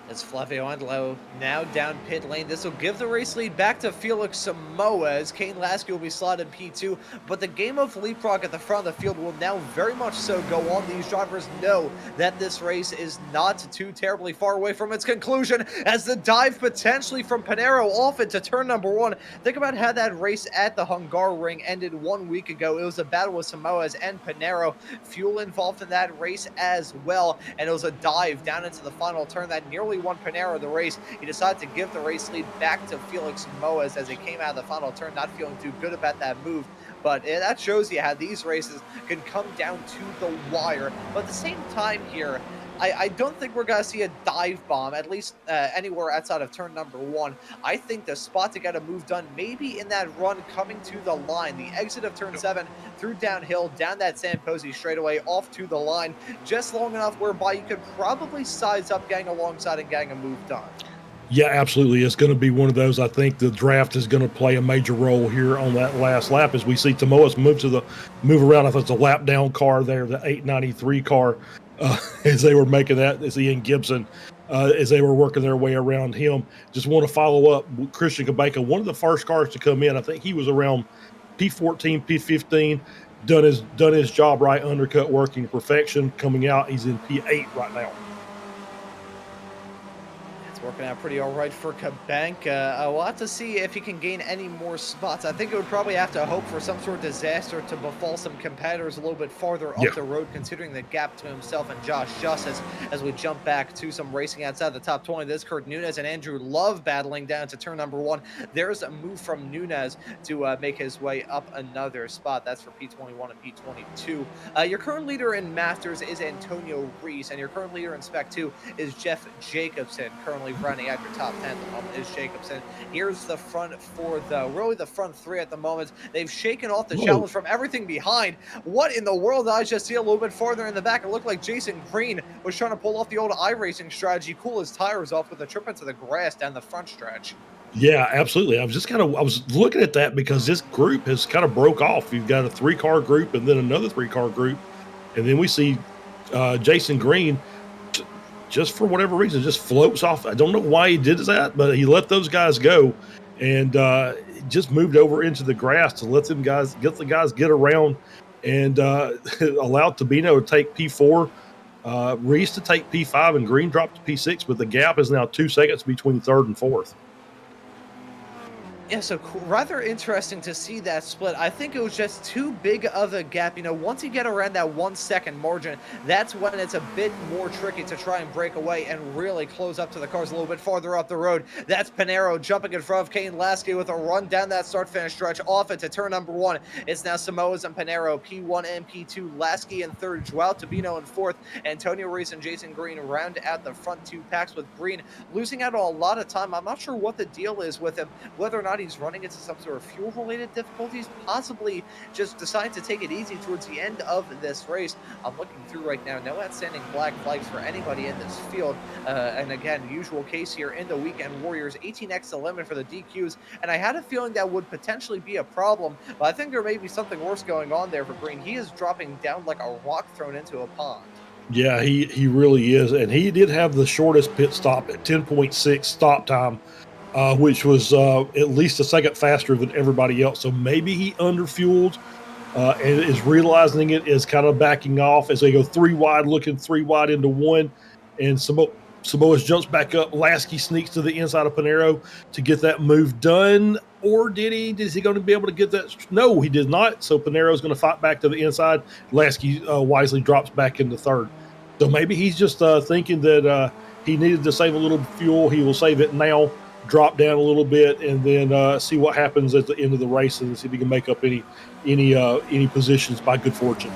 As Flavio Angelo now down pit lane. This will give the race lead back to Felix Samoa as Kane Lasky will be slotted P2. But the game of leapfrog at the front of the field will now very much so go on. These drivers know that this race is not too terribly far away from its conclusion as the dive potentially from Pinheiro off into turn number 1. Think about how that race at the Hungaroring ended 1 week ago. It was a battle with Samoas and Pinheiro. Fuel involved in that race as well. And it was a dive down into the final turn that nearly won Pinheiro the race. He decided to give the race lead back to Felix Moas as they came out of the final turn, not feeling too good about that move. But that shows you how these races can come down to the wire. But at the same time here, I don't think we're going to see a dive bomb, at least anywhere outside of turn number 1. I think the spot to get a move done, maybe in that run coming to the line, the exit of turn 7, through downhill, down that San Posey straightaway, off to the line, just long enough whereby you could probably size up getting alongside and getting a move done. Yeah, absolutely. It's going to be one of those. I think the draft is going to play a major role here on that last lap as we see Tamoas move around. I think it's a lap down car there, the 893 car. As they were making that, as Ian Gibson, as they were working their way around him. Just want to follow up Christian Kabeka, one of the first cars to come in. I think he was around P14, P15, done his job right, undercut working perfection. Coming out, he's in P8 right now. Working out pretty all right for Kabanka. We'll have to see if he can gain any more spots. I think it would probably have to hope for some sort of disaster to befall some competitors a little bit farther up the road, considering the gap to himself and Josh Justice as we jump back to some racing outside the top 20. This is Kurt Nunez and Andrew Love battling down to turn number 1. There's a move from Nunez to make his way up another spot. That's for P21 and P22. Your current leader in Masters is Antonio Reese, and your current leader in Spec 2 is Jeff Jacobson, currently running at your top 10 at the moment is Jacobson. Here's the front for the front 3 at the moment. They've shaken off the challenge from everything behind. What in the world did I just see a little bit farther in the back? It looked like Jason Green was trying to pull off the old iRacing strategy, cool his tires off with a trip into the grass down the front stretch. Yeah, absolutely. I was looking at that because this group has kind of broke off. You've got a 3-car group and then another 3-car group. And then we see Jason Green just for whatever reason, just floats off. I don't know why he did that, but he let those guys go and just moved over into the grass to let the guys get around and allowed Tabino to take P4, Reese to take P5, and Green dropped to P6, but the gap is now 2 seconds between 3rd and 4th. Yeah, so cool. Rather interesting to see that split. I think it was just too big of a gap. You know, once you get around that 1 second margin, that's when it's a bit more tricky to try and break away and really close up to the cars a little bit farther up the road. That's Pinheiro jumping in front of Kane Lasky with a run down that start-finish stretch off into turn number 1. It's now Samoas and Pinheiro, P1 and P2. Lasky in 3rd, Joao Tabino in 4th. Antonio Reese and Jason Green round out the front 2 packs, with Green losing out on a lot of time. I'm not sure what the deal is with him, whether or not he's running into some sort of fuel-related difficulties, possibly just deciding to take it easy towards the end of this race. I'm looking through right now. No outstanding black flags for anybody in this field. And again, usual case here in the Weekend Warriors, 18x to limit for the DQs. And I had a feeling that would potentially be a problem, but I think there may be something worse going on there for Green. He is dropping down like a rock thrown into a pond. Yeah, he really is. And he did have the shortest pit stop at 10.6 stop time, which was at least a second faster than everybody else. So maybe he underfueled and is realizing it, is kind of backing off as they go 3 wide, looking 3 wide into 1. And Samoas jumps back up. Lasky sneaks to the inside of Pinheiro to get that move done. Or did he? Is he going to be able to get that? No, he did not. So Pinheiro is going to fight back to the inside. Lasky wisely drops back into 3rd. So maybe he's just thinking that he needed to save a little fuel. He will save it now, drop down a little bit, and then see what happens at the end of the race and see if he can make up any positions by good fortune.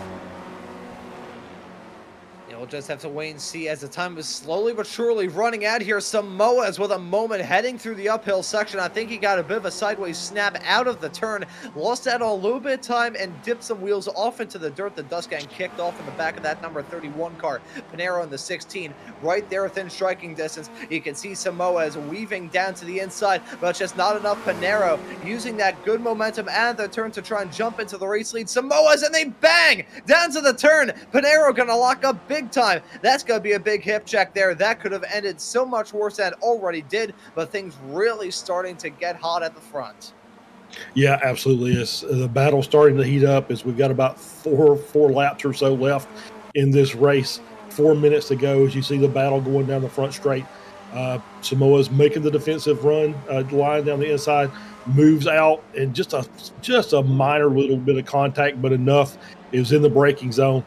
we'll just have to wait and see as the time is slowly but surely running out here. Samoa's with a moment heading through the uphill section. I think he got a bit of a sideways snap out of the turn, lost out a little bit of time and dipped some wheels off into the dirt. The dust getting kicked off in the back of that number 31 car. Pinero in the 16, right there within striking distance. You can see Samoa's weaving down to the inside, but it's just not enough. Pinero using that good momentum and the turn to try and jump into the race lead. Samoa's, and they bang down to the turn. Pinero gonna lock up big time. That's gonna be a big hip check there. That could have ended so much worse than it already did, but things really starting to get hot at the front. Yeah, absolutely. It's the battle starting to heat up as we've got about four laps or so left in this race. 4 minutes to go as you see the battle going down the front straight. Samoa's making the defensive run, line down the inside, moves out, and just a minor little bit of contact, but enough. It was in the braking zone.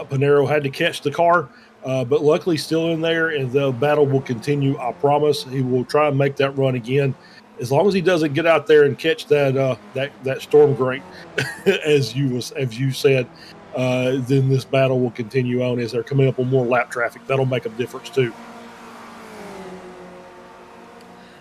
Pinero had to catch the car, but luckily still in there, and the battle will continue. I promise he will try and make that run again. As long as he doesn't get out there and catch that storm drain, as you said, then this battle will continue on as they're coming up on more lap traffic. That'll make a difference too.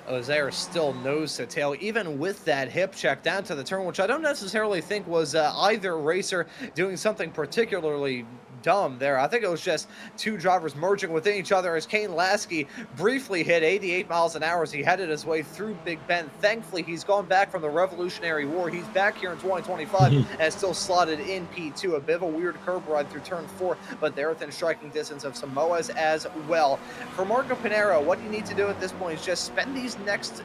There is still nose to tail, even with that hip check down to the turn, which I don't necessarily think was either racer doing something particularly dumb there. I think it was just two drivers merging within each other as Kane Lasky briefly hit 88 miles an hour as he headed his way through Big Bend. Thankfully, he's gone back from the Revolutionary War. He's back here in 2025 and still slotted in P2. A bit of a weird curb ride through turn 4, but they're within striking distance of Samoa's as well. For Marco Pinero, what you need to do at this point is just spend these next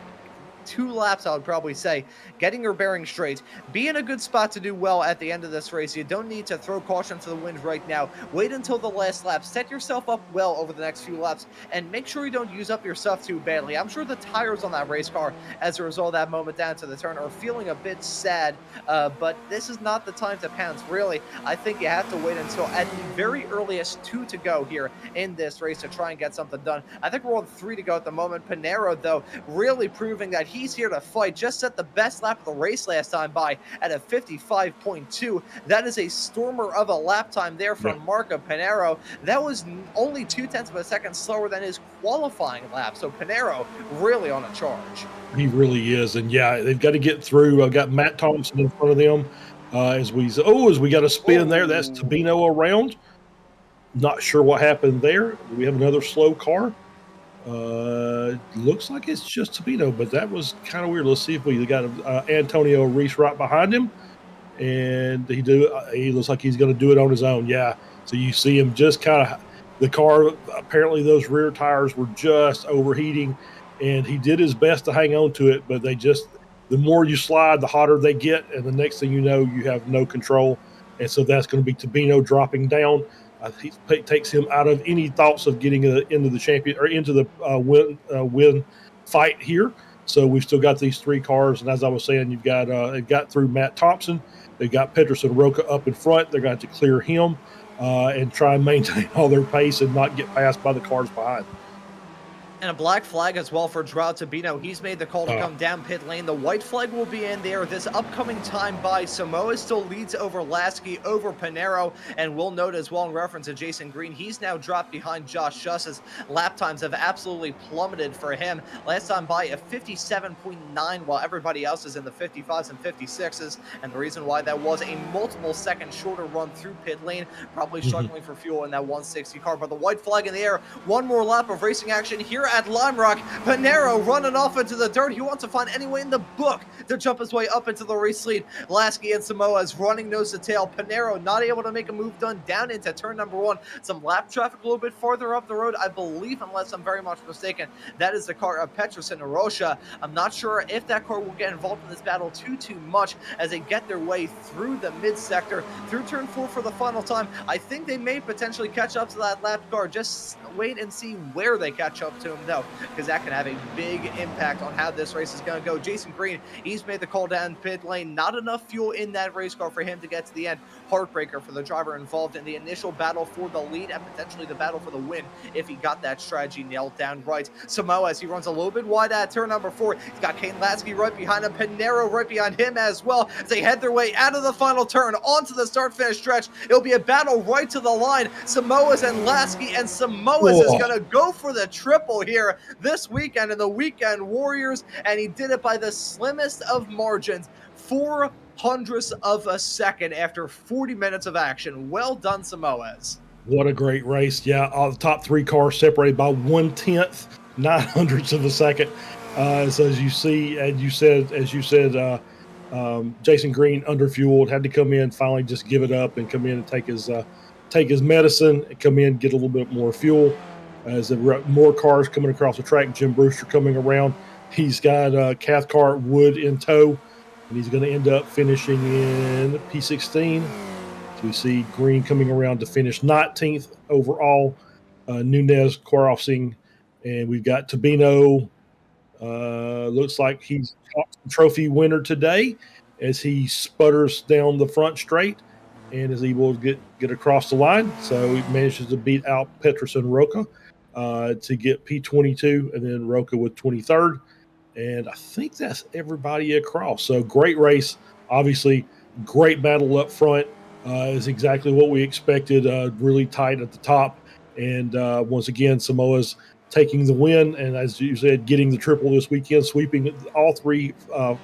2 laps, I would probably say, getting your bearings straight. Be in a good spot to do well at the end of this race. You don't need to throw caution to the wind right now. Wait until the last lap. Set yourself up well over the next few laps, and make sure you don't use up your stuff too badly. I'm sure the tires on that race car, as a result of that moment down to the turn, are feeling a bit sad, but this is not the time to pounce, really. I think you have to wait until at the very earliest 2 to go here in this race to try and get something done. I think we're on 3 to go at the moment. Pinero, though, really proving that he's here to fight. Just set the best lap of the race last time by at a 55.2. That is a stormer of a lap time there from Marco Pinero. That was only 0.2 of a second slower than his qualifying lap. So Pinero really on a charge. He really is. And yeah, they've got to get through. I've got Matt Thompson in front of them as we got a spin there. That's Tabino around. Not sure what happened there. We have another slow car. Looks like it's just Tabino, but that was kind of weird. Let's see if we got Antonio Reese right behind him, and he looks like he's going to do it on his own. Yeah, so you see him just kind of the car. Apparently, those rear tires were just overheating, and he did his best to hang on to it, but the more you slide, the hotter they get, and the next thing you know, you have no control, and so that's going to be Tabino dropping down. He takes him out of any thoughts of getting into the champion or into the win fight here. So we've still got these 3 cars, and as I was saying, you've got they've got through Matt Thompson, they've got Peterson Roca up in front. They're going to have to clear him and try and maintain all their pace and not get passed by the cars behind. And a black flag as well for Joao Tabino. He's made the call to come down pit lane. The white flag will be in there. This upcoming time by Samoa still leads over Lasky, over Pinero. And we'll note as well in reference to Jason Green, he's now dropped behind Josh Schuss's lap times have absolutely plummeted for him. Last time by a 57.9 while everybody else is in the 55s and 56s. And the reason why that was a multiple second shorter run through pit lane, probably struggling for fuel in that 160 car. But the white flag in the air, one more lap of racing action here at Lime Rock. Pinero running off into the dirt. He wants to find any way in the book to jump his way up into the race lead. Lasky and Samoa's running nose to tail. Pinero not able to make a move done down into turn number 1. Some lap traffic a little bit farther up the road, I believe, unless I'm very much mistaken. That is the car of Peterson Rocha. I'm not sure if that car will get involved in this battle too much as they get their way through the mid-sector, through turn 4 for the final time. I think they may potentially catch up to that lap car just can't wait and see where they catch up to him, though, because that can have a big impact on how this race is going to go. Jason Green, he's made the call down pit lane. Not enough fuel in that race car for him to get to the end. Heartbreaker for the driver involved in the initial battle for the lead and potentially the battle for the win if he got that strategy nailed down right. Samoa, as he runs a little bit wide at turn number 4, he's got Kane Lasky right behind him, Pinero right behind him as well, as they head their way out of the final turn onto the start-finish stretch. It'll be a battle right to the line. Samoa's and Lasky, and Samoa's is going to go for the triple here this weekend in the Weekend Warriors, and he did it by the slimmest of margins, 0.04 of a second after 40 minutes of action. Well done, Samoa's. What a great race. Yeah, all the top 3 cars separated by 1/10, 0.09 of a second. So as you said, Jason Green underfueled, had to come in, finally just give it up and come in and take his medicine, and come in, get a little bit more fuel. As there were more cars coming across the track, Jim Brewster coming around. He's got Cathcart Wood in tow, and he's going to end up finishing in P16. So we see Green coming around to finish 19th overall. Nunez crossing, and we've got Tabino. Looks like he's trophy winner today as he sputters down the front straight and is able to get across the line. So he manages to beat out Petrus and Roca to get P22, and then Roca with 23rd. And I think that's everybody across. So great race. Obviously, great battle up front is exactly what we expected. Really tight at the top. And once again, Samoa's taking the win, and as you said, getting the triple this weekend, sweeping all 3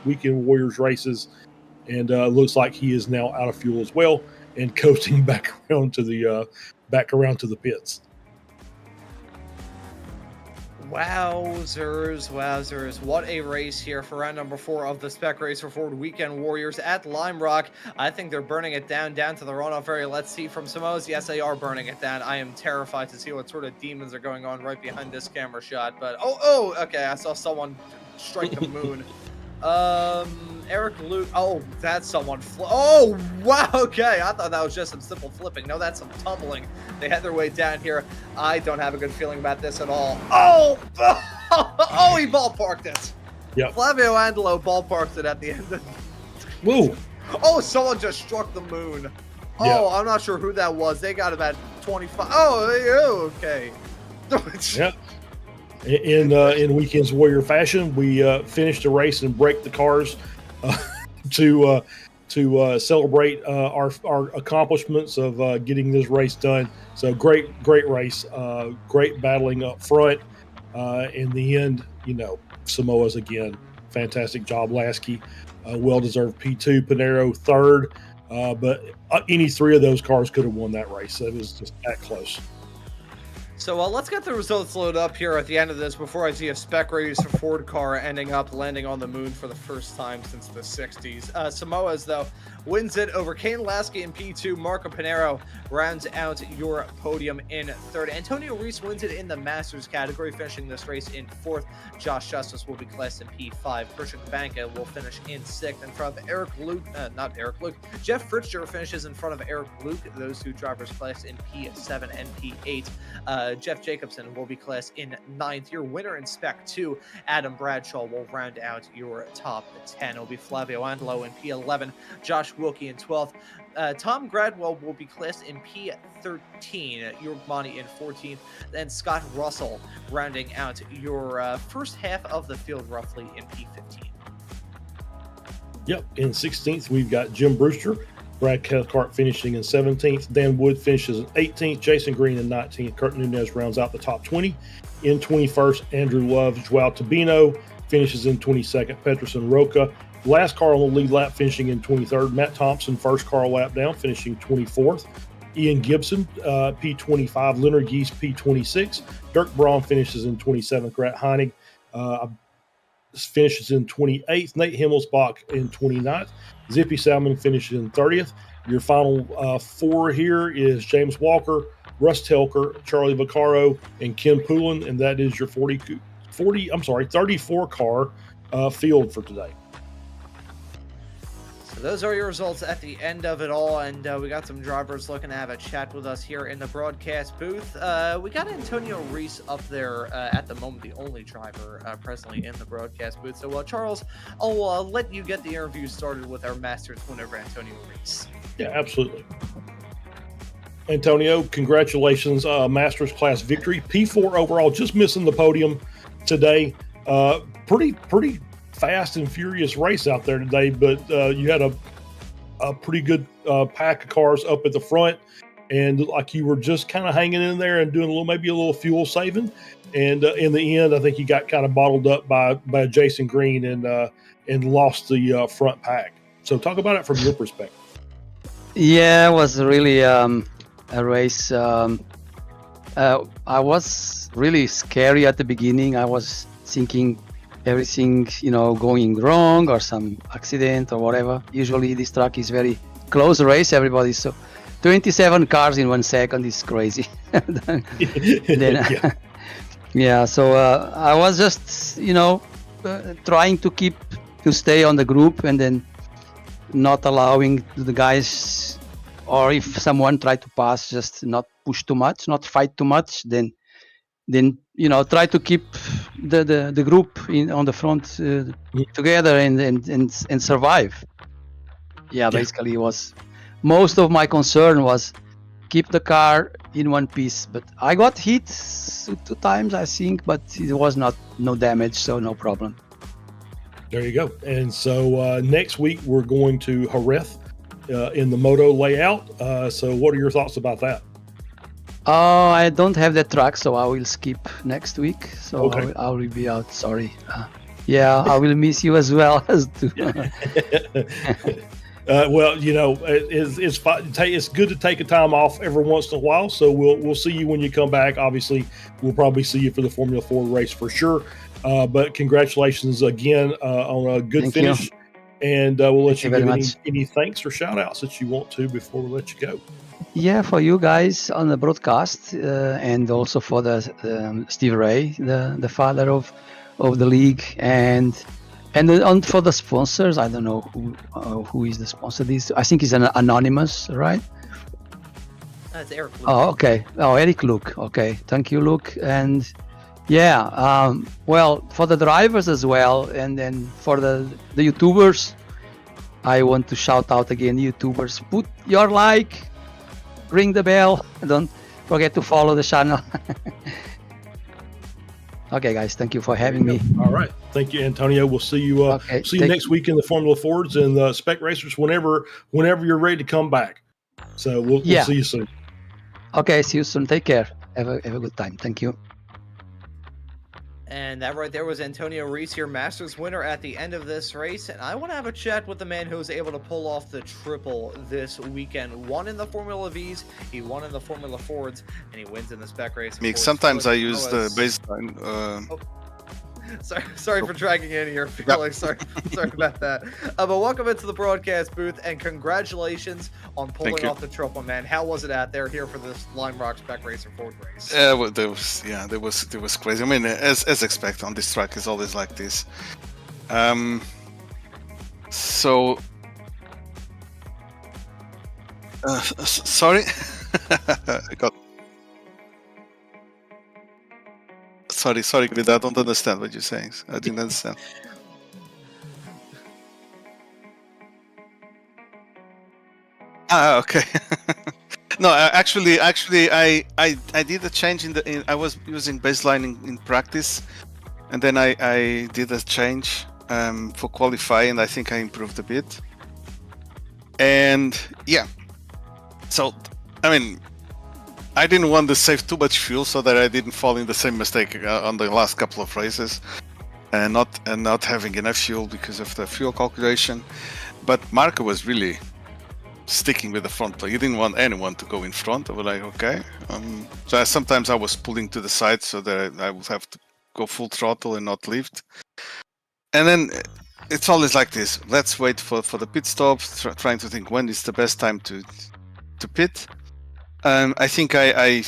Weekend Warriors races, and looks like he is now out of fuel as well and coasting back around to the pits. Wowzers. What a race here for round number 4 of the Spec Racer Ford Weekend Warriors at Lime Rock. I think they're burning it down to the runoff area. Let's see from Samoa's. Yes, they are burning it down. I am terrified to see what sort of demons are going on right behind this camera shot. But, okay, I saw someone strike the moon. Eric Luke. Oh, that's someone. Oh, wow. Okay. I thought that was just some simple flipping. No, that's some tumbling. They had their way down here. I don't have a good feeling about this at all. Oh, he ballparked it. Yeah. Flavio Angelo ballparked it at the end. Woo. Oh, someone just struck the moon. Oh, yeah. I'm not sure who that was. They got about 25. Oh, okay. Yeah. In Weekend's Warrior fashion, we finished the race and break the cars to celebrate our accomplishments of getting this race done. So great race, great battling up front. In the end, Samoa's again, fantastic job. Lasky, well-deserved P2, Pinero 3rd, but any 3 of those cars could have won that race. It was just that close. So let's get the results loaded up here at the end of this before I see a Spec Racer Ford car ending up landing on the moon for the first time since the 60s. Samoa's, though, wins it over Kane Lasky in P2. Marco Pinero rounds out your podium in 3rd. Antonio Reese wins it in the Masters category, finishing this race in 4th. Josh Justice will be classed in P5. Christian Kabanka will finish in 6th in front of Jeff Fritzger finishes in front of Eric Luke. Those 2 drivers classed in P7 and P8. Jeff Jacobson will be classed in 9th. Your winner in Spec 2, Adam Bradshaw, will round out your top 10. It'll be Flavio Angelo in P11, Josh Wilkie in 12th. Tom Gradwell will be classed in P13, your Monty in 14th, then Scott Russell rounding out your first half of the field roughly in P15. Yep, in 16th, we've got Jim Brewster. Brad Cathcart finishing in 17th. Dan Wood finishes in 18th. Jason Green in 19th. Kurt Nunez rounds out the top 20. In 21st, Andrew Love. Joao Tabino finishes in 22nd. Petrus and Roca. Last car on the lead lap finishing in 23rd. Matt Thompson, first car lap down, finishing 24th. Ian Gibson, P25. Leonard Geese, P26. Dirk Braun finishes in 27th. Grant Heinig finishes in 28th. Nate Himmelsbach in 29th. Zippy Salmon finishes in 30th. Your final 4 here is James Walker, Russ Telker, Charlie Vaccaro, and Ken Poulin, and that is your 34 car field for today. So those are your results at the end of it all, and we got some drivers looking to have a chat with us here in the broadcast booth. We got Antonio Reese up there at the moment, the only driver presently in the broadcast booth. So Charles, I'll let you get the interview started with our Masters winner, Antonio Reese. Yeah, absolutely. Antonio, congratulations, Masters class victory. P4 overall, just missing the podium today. Pretty fast and furious race out there today, but you had a pretty good pack of cars up at the front, and like you were just kind of hanging in there and doing maybe a little fuel saving. And in the end, I think you got kind of bottled up by Jason Green and lost the front pack. So talk about it from your perspective. Yeah, it was really a race. I was really scary at the beginning. I was thinking everything, going wrong or some accident or whatever. Usually this track is very close race. Everybody, so 27 cars in 1 second is crazy. Yeah. So I was just, trying to stay on the group and then not allowing the guys, or if someone tried to pass, just not push too much, not fight too much. Then try to keep the group on the front together and survive. Yeah, basically was most of my concern was keep the car in one piece. But I got hit 2 times, I think, but it was no damage, so no problem. There you go. And so next week we're going to Jerez in the moto layout. So what are your thoughts about that? I don't have that track, so I will skip next week. So okay. I will be out. Sorry. I will miss you as well. Well, it's good to take a time off every once in a while. So we'll see you when you come back. Obviously, we'll probably see you for the Formula 4 race for sure. But congratulations again on a good finish. You. And we'll let you give any thanks or shout outs that you want to before we let you go. Yeah, for you guys on the broadcast, and also for the Steve Ray, the father of the league, and for the sponsors. I don't know who is the sponsor. I think it's an anonymous, right? That's Eric Luke. Oh, okay. Oh, Eric Luke. Okay, thank you, Luke. And for the drivers as well, and then for the YouTubers, I want to shout out again, YouTubers, put your like. Ring the bell. Don't forget to follow the channel. Okay, guys. Thank you for having me. All right. Thank you, Antonio. We'll see you. See you next week in the Formula Fords and the Spec Racers whenever you're ready to come back. So we'll see you soon. Okay. See you soon. Take care. Have a good time. Thank you. And that right there was Antonio Reese, your Masters winner at the end of this race. And I want to have a chat with the man who was able to pull off the triple this weekend. Won in the Formula Vs, he won in the Formula Fords, and he wins in the Spec Race. Sometimes I use the baseline. Sorry for dragging you in here. Really sorry about that. But welcome into the broadcast booth, and congratulations on pulling off the triple, man. How was it out there here for this Lime Rock Spec Racer Ford race? Well, there was crazy. I mean, as expected on this track, is always like this. Sorry, I got. Sorry, Guido, I don't understand what you're saying. I didn't understand. Okay. No, actually, I did a change I was using baseline in practice, and then I did a change for qualify, and I think I improved a bit. And yeah, so I mean, I didn't want to save too much fuel so that I didn't fall in the same mistake on the last couple of races, and not having enough fuel because of the fuel calculation. But Marco was really sticking with the front play. He didn't want anyone to go in front. I was like, okay. So sometimes I was pulling to the side so that I would have to go full throttle and not lift. And then it's always like this. Let's wait for the pit stop, trying to think when is the best time to pit. I think I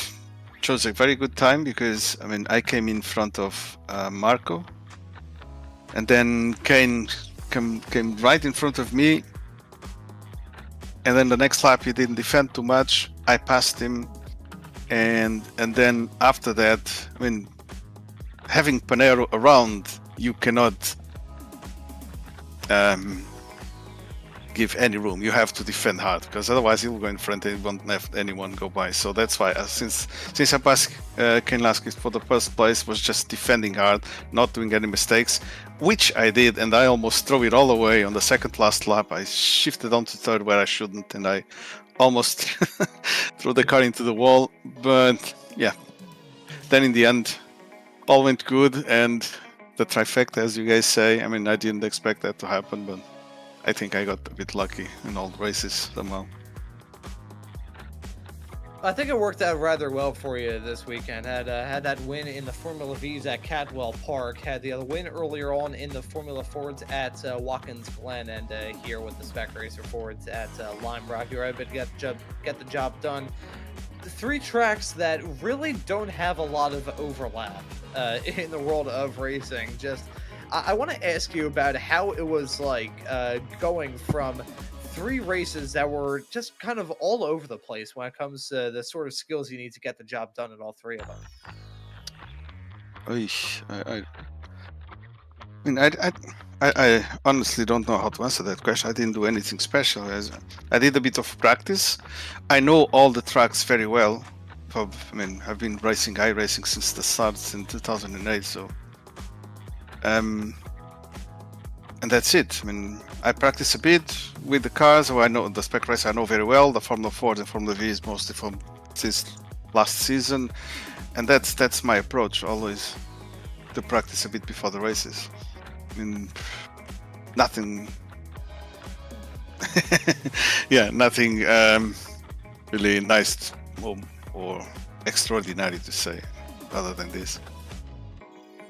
chose a very good time because I came in front of Marco, and then Kane came right in front of me, and then the next lap he didn't defend too much. I passed him, and then after that, I mean, having Panero around, you cannot give any room. You have to defend hard, because otherwise he'll go in front and won't let anyone go by. So that's why since I passed Kenlaski for the first place, was just defending hard, not doing any mistakes, which I did, and I almost threw it all away on the second last lap. I shifted onto third where I shouldn't, and I almost threw the car into the wall. But yeah, then in the end all went good, and the trifecta, as you guys say, I mean, I didn't expect that to happen, but I think I got a bit lucky in all the races somehow. I think it worked out rather well for you this weekend. Had that win in the Formula V's at Catwell Park. Had the other win earlier on in the Formula Fords at Watkins Glen, and here with the Spec Racer Fords at Lime Rock. You were able to get the job done. The 3 tracks that really don't have a lot of overlap in the world of racing. Just, I want to ask you about how it was like going from 3 races that were just kind of all over the place when it comes to the sort of skills you need to get the job done in all 3 of them. I honestly don't know how to answer that question. I didn't do anything special. I did a bit of practice. I know all the tracks very well. I mean, I've been racing iRacing since the start in 2008, so and that's it. I mean, I practice a bit with the cars, so I know the Spec race I know very well. The Formula Ford and Formula V is mostly from since last season, and that's my approach always, to practice a bit before the races. I mean, nothing nothing really nice or extraordinary to say other than this.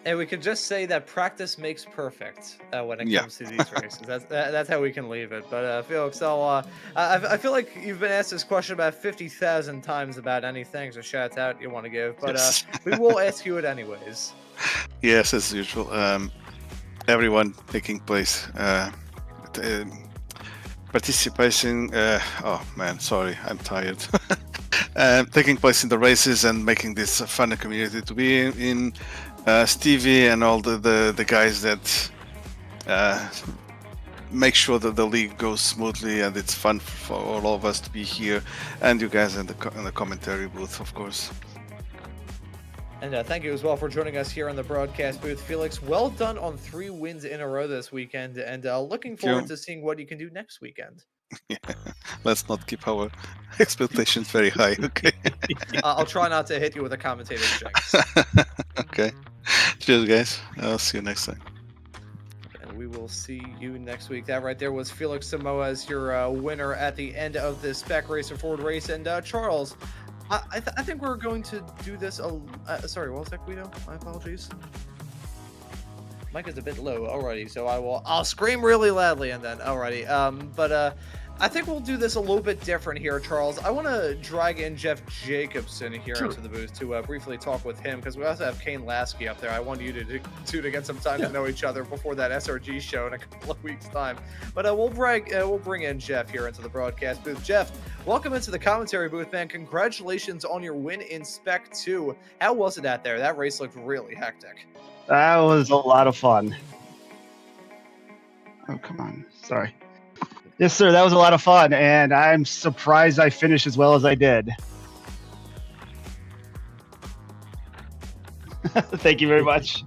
And we could just say that practice makes perfect when it comes to these races. That's how we can leave it. But Felix, I feel like you've been asked this question about 50,000 times about anything, so shout out you want to give. But Yes. we will ask you it anyways. Yes, as usual. Everyone taking place, participation. Oh man, sorry, I'm tired. Taking place in the races and making this a fun community to be in. Stevie and all the guys that make sure that the league goes smoothly and it's fun for all of us to be here, and you guys in the commentary booth, of course. And thank you as well for joining us here on the broadcast booth. Felix, well done on 3 wins in a row this weekend, and looking forward to seeing what you can do next weekend. Yeah. Let's not keep our expectations very high, okay? I'll try not to hit you with a commentator's jinx. Okay. Cheers, guys. I'll see you next time. And we will see you next week. That right there was Felix Samoas, your winner at the end of this Spec Racer Ford race. And Charles, I think we're going to do this. Sorry, what was that, Guido? My apologies. Mic is a bit low already, so I'll scream really loudly and then alrighty. But I think we'll do this a little bit different here, Charles. I want to drag in Jeff Jacobson here into the booth to briefly talk with him, because we also have Kane Lasky up there. I want you to get some time to know each other before that SRG show in a couple of weeks' time. But we'll bring in Jeff here into the broadcast booth. Jeff, welcome into the commentary booth, man. Congratulations on your win in Spec 2. How was it out there? That race looked really hectic. That was a lot of fun. Oh, come on. Sorry. Yes, sir. That was a lot of fun, and I'm surprised I finished as well as I did. Thank you very much.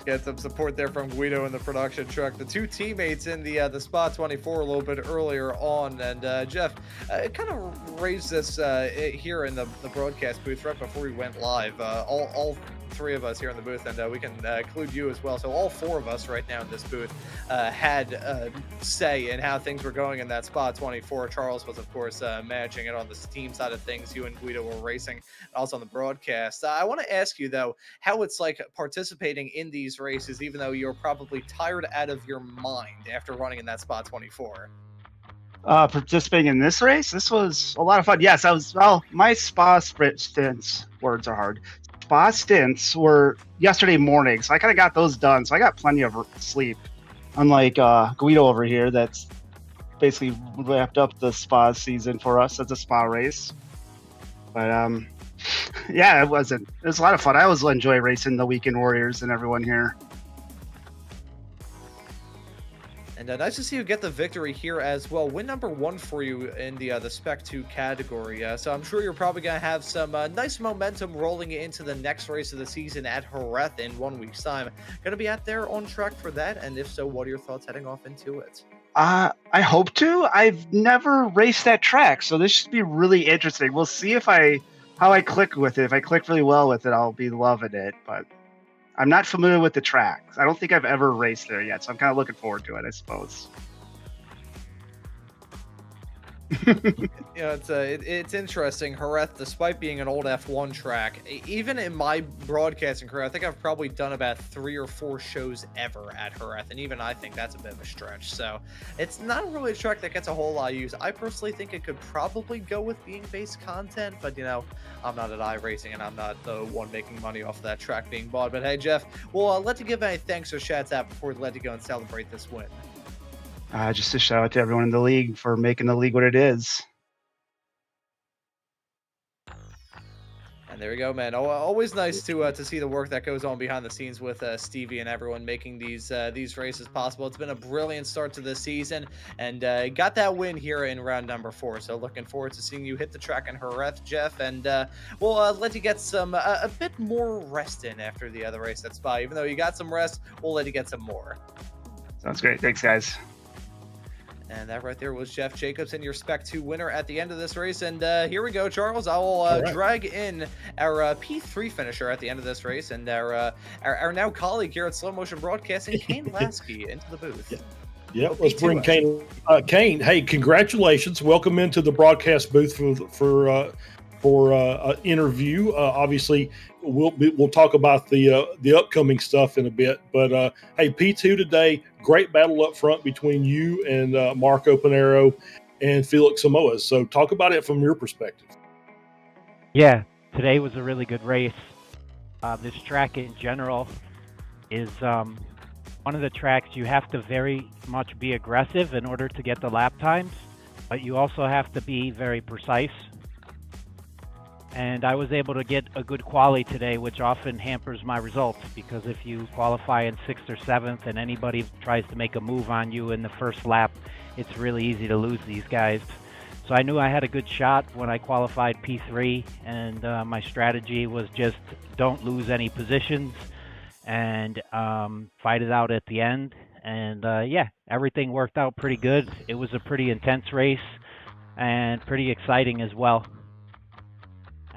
Get some support there from Guido in the production truck. The 2 teammates in the spot 24 a little bit earlier on, and Jeff kind of raised this here in the broadcast booth right before we went live. All 3 of us here in the booth, and we can include you as well. So all 4 of us right now in this booth had say in how things were going in that spot 24. Charles was, of course, managing it on the team side of things. You and Guido were racing, also on the broadcast. I want to ask you, though, how it's like participating in these races, even though you're probably tired out of your mind after running in that spot 24. Participating in this race, this was a lot of fun. Yes, my spa sprint stints, words are hard. Spa stints were yesterday morning, so I kind of got those done. So I got plenty of sleep. Unlike Guido over here, that's basically wrapped up the spa season for us as a spa race. But yeah, it was a lot of fun. I always enjoy racing the Weekend Warriors and everyone here. And nice to see you get the victory here as well. Win number 1 for you in the Spec 2 category. So I'm sure you're probably going to have some nice momentum rolling into the next race of the season at Jerez in 1 week's time. Going to be out there on track for that? And if so, what are your thoughts heading off into it? I hope to. I've never raced that track, so this should be really interesting. We'll see how I click with it. If I click really well with it, I'll be loving it. But I'm not familiar with the track. I don't think I've ever raced there yet, so I'm kind of looking forward to it, I suppose. It's interesting. Jerez, despite being an old F1 track, even in my broadcasting career, I think I've probably done about 3 or 4 shows ever at Jerez, and even I think that's a bit of a stretch. So it's not really a track that gets a whole lot of use. I personally think it could probably go with being base content, but I'm not at iRacing, and I'm not the one making money off of that track being bought. But hey, Jeff, we'll let you give any thanks or shouts out before we let you go and celebrate this win. Just a shout out to everyone in the league for making the league what it is. And there we go, man. Always nice to see the work that goes on behind the scenes with Stevie and everyone making these races possible. It's been a brilliant start to this season, and got that win here in round number 4. So looking forward to seeing you hit the track in Jerez, Jeff, and we'll let you get some a bit more rest in after the other race at Spa. Even though you got some rest, we'll let you get some more. Sounds great. Thanks, guys. And that right there was Jeff Jacobson, your Spec 2 winner at the end of this race. And here we go, Charles. I will drag in our P3 finisher at the end of this race, and our now colleague here at Slow Motion Broadcasting, Kane Lasky, into the booth. Yeah, let's bring Kane. Kane, hey, congratulations! Welcome into the broadcast booth for interview. Obviously, we'll talk about the upcoming stuff in a bit. But hey, P2 today, great battle up front between you and Marco Panero and Felix Samoa. So talk about it from your perspective. Yeah, today was a really good race. This track in general is one of the tracks you have to very much be aggressive in order to get the lap times, but you also have to be very precise. And I was able to get a good quali today, which often hampers my results, because if you qualify in 6th or 7th and anybody tries to make a move on you in the first lap, it's really easy to lose these guys. So I knew I had a good shot when I qualified P3, and my strategy was just don't lose any positions and fight it out at the end. And yeah, everything worked out pretty good. It was a pretty intense race and pretty exciting as well.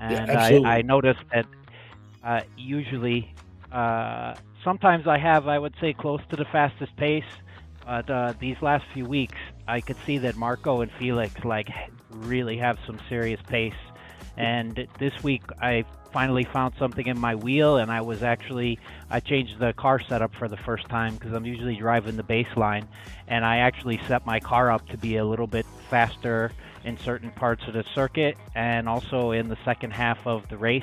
And yeah, I noticed that usually, sometimes I would say, close to the fastest pace. But these last few weeks, I could see that Marco and Felix really have some serious pace. And this week, I finally found something in my wheel, and I changed the car setup for the first time, because I'm usually driving the baseline, and I actually set my car up to be a little bit faster in certain parts of the circuit and also in the second half of the race.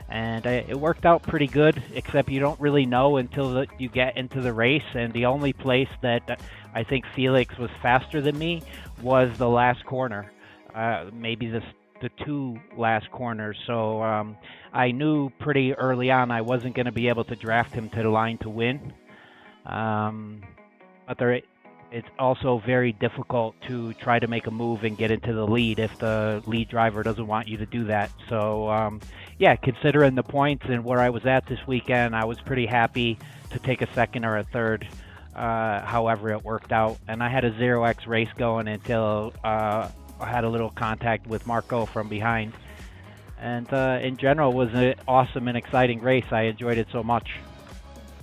And it worked out pretty good, except you don't really know until you get into the race. And the only place that I think Felix was faster than me was the last corner, maybe the 2 last corners. So I knew pretty early on I wasn't going to be able to draft him to the line to win. But it's also very difficult to try to make a move and get into the lead if the lead driver doesn't want you to do that. So yeah, considering the points and where I was at this weekend, I was pretty happy to take a 2nd or a 3rd, however it worked out. And I had a 0x race going until I had a little contact with Marco from behind. And in general, it was an awesome and exciting race. I enjoyed it so much.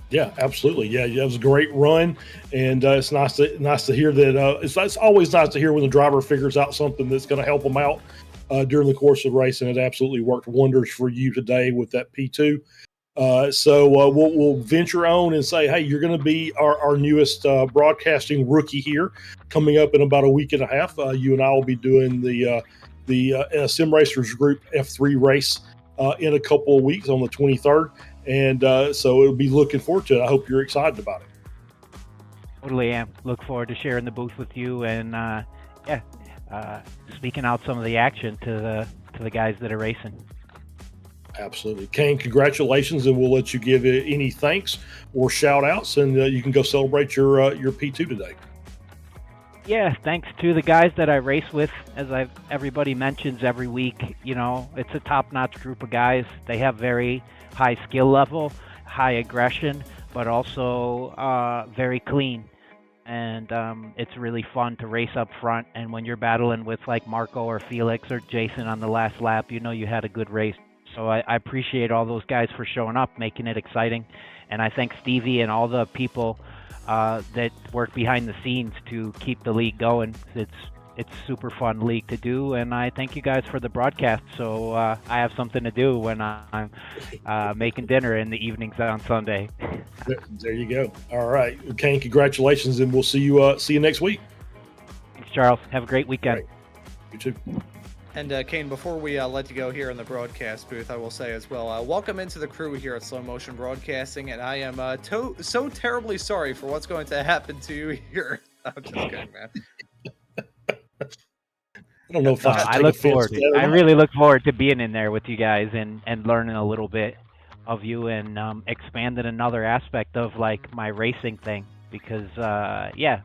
Yeah, absolutely. Yeah, it was a great run, and it's nice to hear that. It's always nice to hear when the driver figures out something that's going to help them out during the course of the race, and it absolutely worked wonders for you today with that P2. So we'll venture on and say, hey, you're going to be our newest broadcasting rookie here, coming up in about a week and a half. You and I will be doing the Sim Racers Group F3 race in a couple of weeks on the 23rd. And so it'll be looking forward to it. I hope you're excited about it. Totally am. Look forward to sharing the booth with you and speaking out some of the action to the guys that are racing. Absolutely. Kane, congratulations, and we'll let you give any thanks or shout outs, and you can go celebrate your P2 today. Yeah, thanks to the guys that I race with. As everybody mentions every week, it's a top-notch group of guys. They have very high skill level, high aggression, but also very clean. And it's really fun to race up front. And when you're battling with like Marco or Felix or Jason on the last lap, you had a good race. So I appreciate all those guys for showing up, making it exciting. And I thank Stevie and all the people that work behind the scenes to keep the league going. It's a super fun league to do, and I thank you guys for the broadcast. So I have something to do when I'm making dinner in the evenings on Sunday. There you go. All right, Kane, congratulations, and we'll see you next week. Thanks, Charles. Have a great weekend. Right. You too. And Kane, before we let you go here in the broadcast booth, I will say as well, welcome into the crew here at Slow Motion Broadcasting, and I am so terribly sorry for what's going to happen to you here. I'm just kidding, man. I don't know if I look forward. I really look forward to being in there with you guys and learning a little bit of you and expanding another aspect of like my racing thing. Because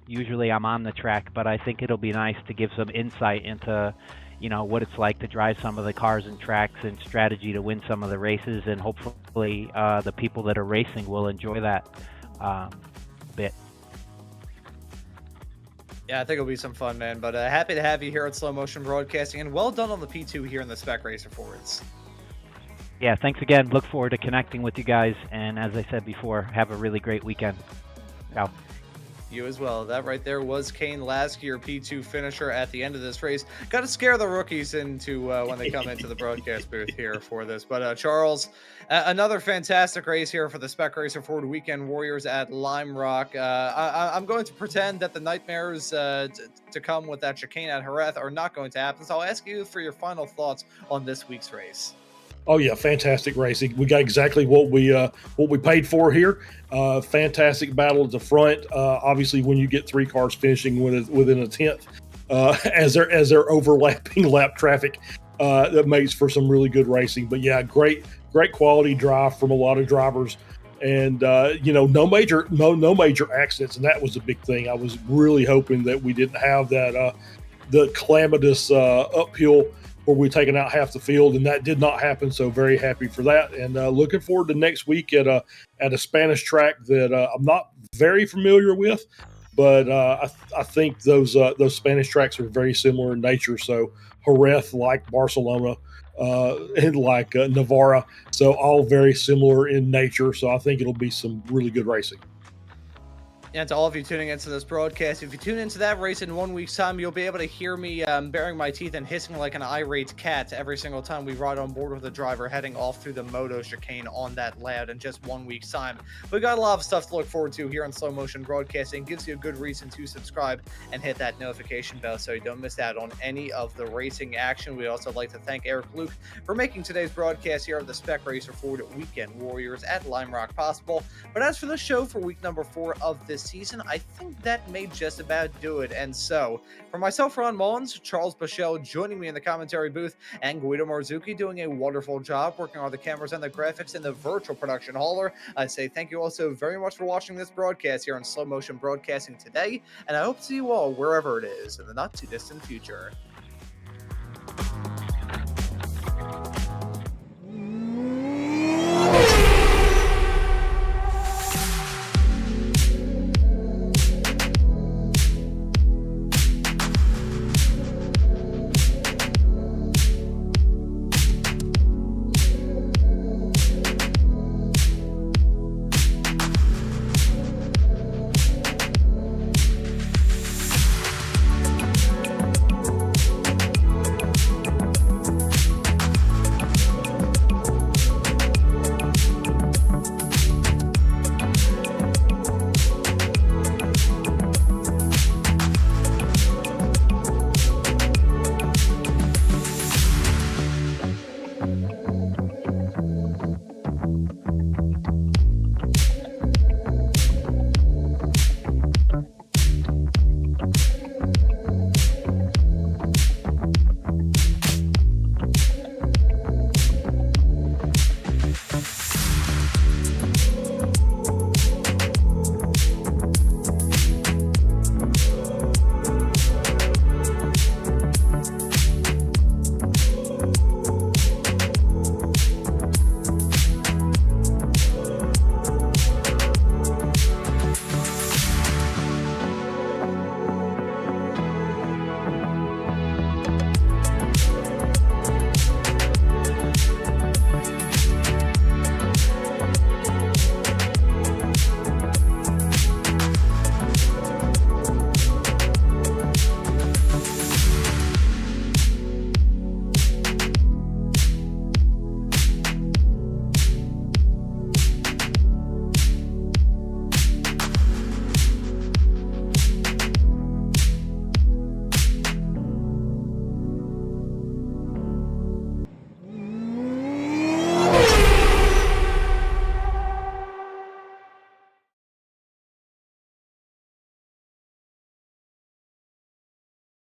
usually I'm on the track, but I think it'll be nice to give some insight into what it's like to drive some of the cars and tracks and strategy to win some of the races, and hopefully the people that are racing will enjoy that bit. Yeah, I think it'll be some fun, man. But happy to have you here at Slow Motion Broadcasting, and well done on the P2 here in the Spec Racer Forwards. Yeah, thanks again. Look forward to connecting with you guys, and as I said before, have a really great weekend. Ciao. You as well. That right there was Kane Lasky, your P2 finisher at the end of this race. Got to scare the rookies into when they come into the broadcast booth here for this. But Charles, another fantastic race here for the Spec Racer Ford Weekend Warriors at Lime Rock. I'm going to pretend that the nightmares to come with that chicane at Jerez are not going to happen. So I'll ask you for your final thoughts on this week's race. Oh yeah, fantastic racing. We got exactly what we paid for here. Fantastic battle at the front. Obviously, when you get three cars finishing within a tenth, as they're overlapping lap traffic, that makes for some really good racing. But yeah, great quality drive from a lot of drivers, and no major accidents, and that was a big thing. I was really hoping that we didn't have that the calamitous uphill where we're taking out half the field, and that did not happen. So very happy for that, and looking forward to next week at a Spanish track that I'm not very familiar with, but I think those Spanish tracks are very similar in nature. So Jerez, like Barcelona, and like Navarra, so all very similar in nature. So I think it'll be some really good racing. And to all of you tuning into this broadcast, if you tune into that race in 1 week's time, you'll be able to hear me baring my teeth and hissing like an irate cat every single time we ride on board with a driver heading off through the moto chicane on that lad in just 1 week's time. We got a lot of stuff to look forward to here on Slow Motion Broadcasting. Gives you a good reason to subscribe and hit that notification bell so you don't miss out on any of the racing action. We'd also like to thank Eric Luke for making today's broadcast here of the Spec Racer Ford Weekend Warriors at Lime Rock possible. But as for the show for week number 4 of this season, I think that may just about do it. And so, for myself, Ron Maunz, Charles Boshell joining me in the commentary booth, and Guido Marzucchi doing a wonderful job working on the cameras and the graphics in the virtual production hauler, I say thank you all so very much for watching this broadcast here on Slow Motion Broadcasting today, and I hope to see you all wherever it is in the not too distant future.